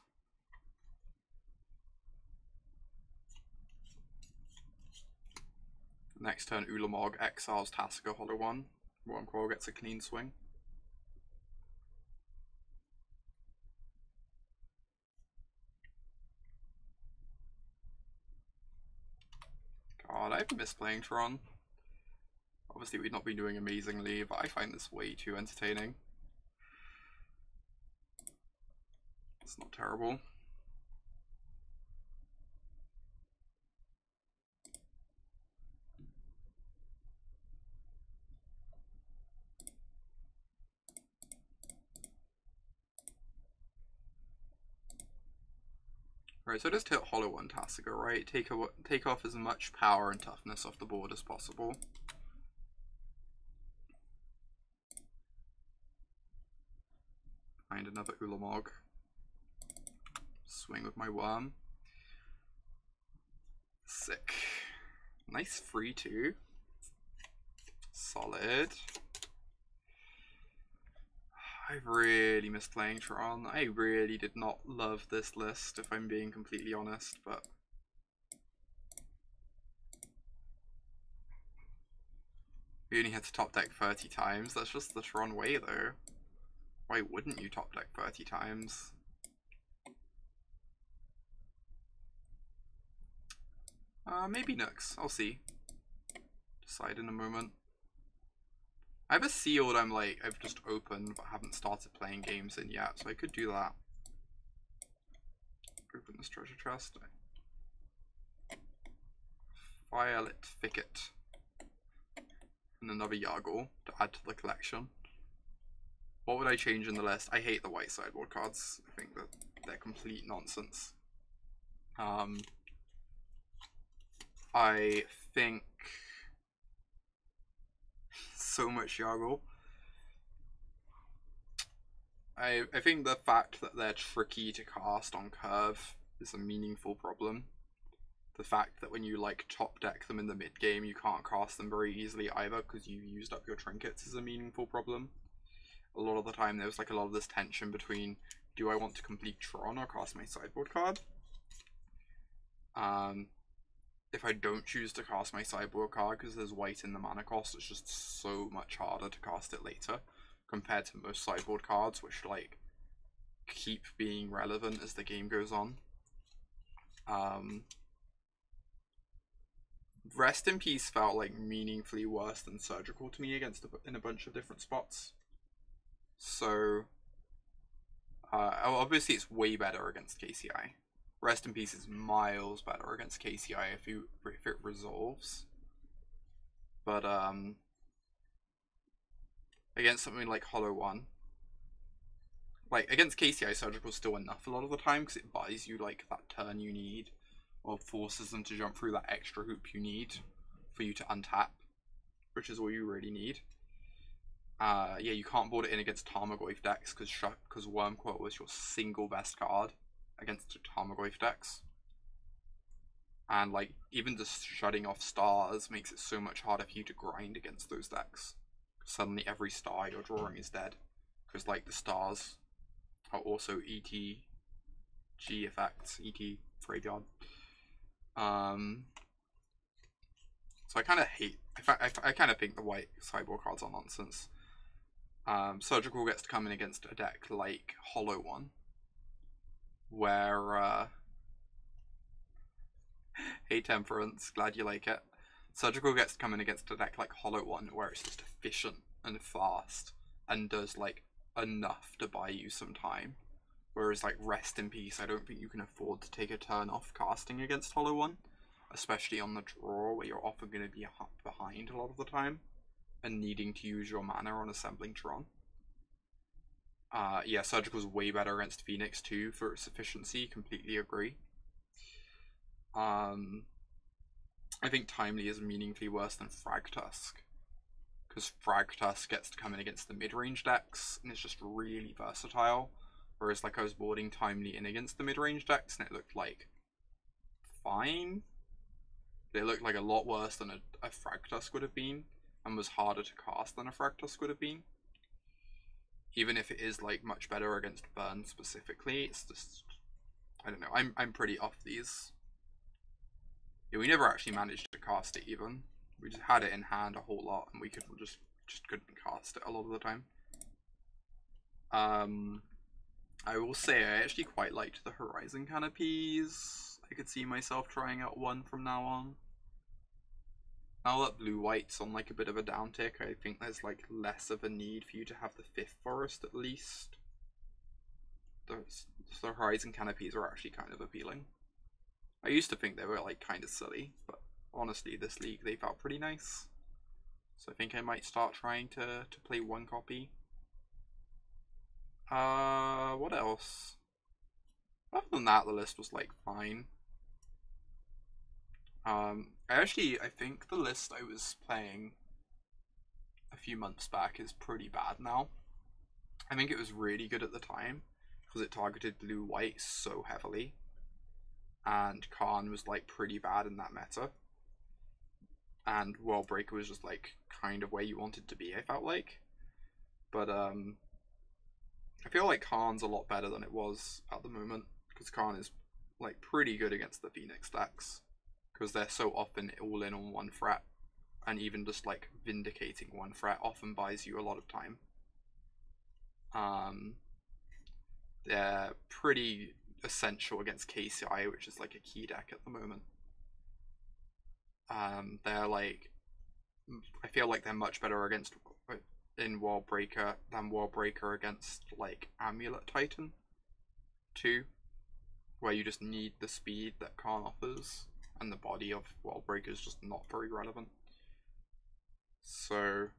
A: Next turn, Ulamog exiles Tasigur Hollow One. Wurmcoil gets a clean swing. God, I've missed playing Tron. Obviously, we've not been doing amazingly, but I find this way too entertaining. It's not terrible. Right, so just hit Hollow One Tasigur, right? Take off as much power and toughness off the board as possible. Find another Ulamog. Swing with my worm. Sick. Nice 3-2. Solid. I really miss playing Tron. I really did not love this list, if I'm being completely honest, but we only had to top deck 30 times. That's just the Tron way, though. Why wouldn't you top deck 30 times? Maybe Nux. I'll see. Decide in a moment. I have a sealed I've just opened but haven't started playing games in yet, so I could do that. Open this treasure chest. Violet Thicket. And another Yargle to add to the collection. What would I change in the list? I hate the white sideboard cards. I think that they're complete nonsense. I think so much Yargle. I think the fact that they're tricky to cast on curve is a meaningful problem. The fact that when you like top deck them in the mid game, you can't cast them very easily either because you used up your trinkets is a meaningful problem. A lot of the time there's like a lot of this tension between, do I want to complete Tron or cast my sideboard card? If I don't choose to cast my sideboard card because there's white in the mana cost, it's just so much harder to cast it later compared to most sideboard cards, which like keep being relevant as the game goes on. Rest in Peace felt like meaningfully worse than Surgical to me in a bunch of different spots. So Obviously it's way better against KCI. Rest in Peace is miles better against KCI if it resolves. But against something like Hollow One, like against KCI, Surgical's still enough a lot of the time because it buys you like that turn you need, or forces them to jump through that extra hoop you need for you to untap, which is all you really need. Yeah, you can't board it in against Tarmogoyf decks because Wurmcoil was your single best card against Tarmogoyf decks. And like even just shutting off stars makes it so much harder for you to grind against those decks. Suddenly every star you're drawing is dead because like the stars are also ETG effects, ET graveyard. So I kind of hate. I kind of think the white sideboard cards are nonsense. Surgical gets to come in against a deck like Hollow One, where hey Temperance, glad you like it. Surgical gets to come in against a deck like Hollow One, where it's just efficient and fast and does like enough to buy you some time. Whereas like Rest in Peace, I don't think you can afford to take a turn off casting against Hollow One, especially on the draw where you're often going to be behind a lot of the time and needing to use your mana on assembling Tron. Yeah, Surgical's way better against Phoenix too for its efficiency, completely agree. I think Timely is meaningfully worse than Fragtusk, because Fragtusk gets to come in against the mid-range decks and it's just really versatile, whereas like I was boarding Timely in against the mid-range decks and it looked like fine. It looked like a lot worse than a Fragtusk would have been, and was harder to cast than a Fragtusk would have been. Even if it is like much better against Burn specifically, it's just, I don't know, I'm pretty off these. Yeah, we never actually managed to cast it even. We just had it in hand a whole lot and we could just couldn't cast it a lot of the time. I will say I actually quite liked the Horizon Canopies. I could see myself trying out one from now on. Now that blue-white's on like a bit of a downtick, I think there's like less of a need for you to have the 5th forest at least. The Horizon Canopies are actually kind of appealing. I used to think they were like kind of silly, but honestly this league they felt pretty nice. So I think I might start trying to play one copy. What else? Other than that, the list was like fine. I think the list I was playing a few months back is pretty bad now. I think it was really good at the time because it targeted blue-white so heavily, and Karn was like pretty bad in that meta, and World Breaker was just like kind of where you wanted to be, I felt like. But I feel like Karn's a lot better than it was at the moment, because Karn is like pretty good against the Phoenix decks, because they're so often all in on one threat, and even just like vindicating one threat often buys you a lot of time. They're pretty essential against KCI, which is like a key deck at the moment. They're like, I feel like they're much better against in World Breaker than World Breaker against like Amulet Titan too, where you just need the speed that Karn offers, and the body of World Breaker is just not very relevant. So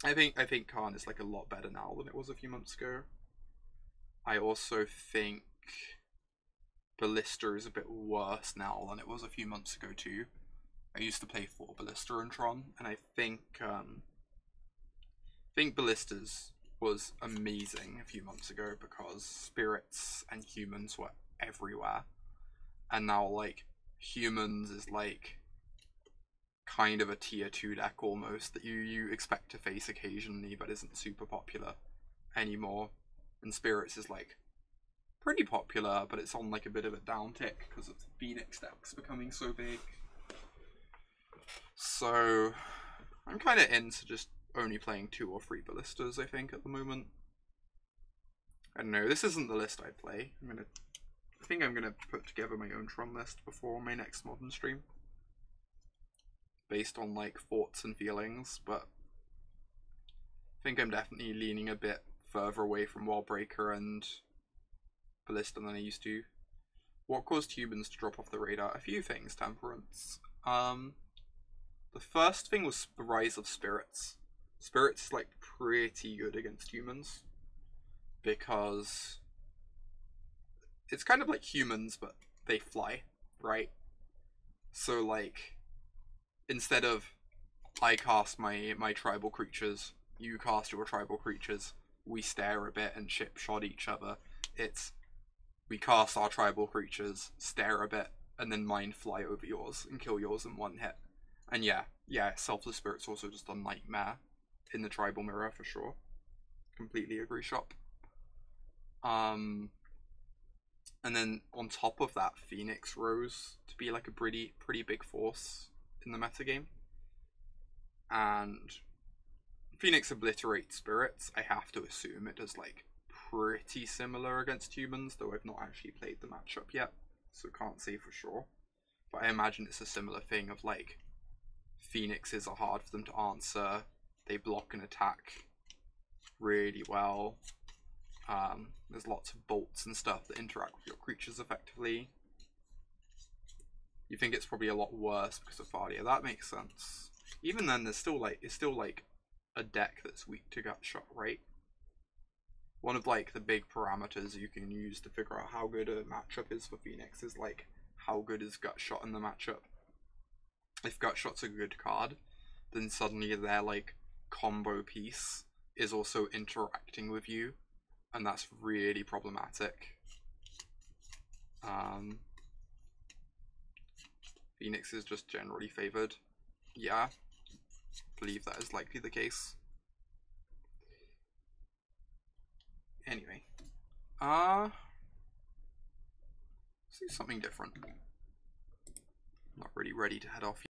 A: I think Karn is like a lot better now than it was a few months ago. I also think Ballista is a bit worse now than it was a few months ago too. I used to play 4 Ballista and Tron, and I think Ballista's was amazing a few months ago because spirits and humans were everywhere, and now like humans is like kind of a tier 2 deck almost that you expect to face occasionally but isn't super popular anymore, and spirits is like pretty popular but it's on like a bit of a downtick because of the Phoenix decks becoming so big. So I'm kind of into just only playing 2 or 3 Ballistas, I think, at the moment. I don't know, this isn't the list I play. I think I'm gonna put together my own Tron list before my next modern stream, based on like thoughts and feelings, but I think I'm definitely leaning a bit further away from Wallbreaker and Ballista than I used to. What caused humans to drop off the radar? A few things, Temperance. The first thing was the rise of spirits. Spirits is like pretty good against humans because it's kind of like humans, but they fly, right? So like, instead of I cast my tribal creatures, you cast your tribal creatures, we stare a bit and ship shot each other. It's we cast our tribal creatures, stare a bit, and then mine fly over yours and kill yours in one hit. And yeah, Selfless Spirit's also just a nightmare in the tribal mirror for sure. Completely agree, Shop. And then on top of that, Phoenix rose to be like a pretty big force in the metagame. And Phoenix obliterates spirits. I have to assume it does like pretty similar against humans, though I've not actually played the matchup yet, so can't say for sure. But I imagine it's a similar thing of like Phoenixes are hard for them to answer. They block and attack really well. There's lots of bolts and stuff that interact with your creatures effectively. You think it's probably a lot worse because of Fadia. That makes sense. Even then, it's still like a deck that's weak to gut shot, right? One of like the big parameters you can use to figure out how good a matchup is for Phoenix is like how good is gut shot in the matchup. If gut shot's a good card, then suddenly their like combo piece is also interacting with you, and that's really problematic. Phoenix is just generally favored. Yeah, believe that is likely the case. Anyway, let's do something different. Not really ready to head off yet.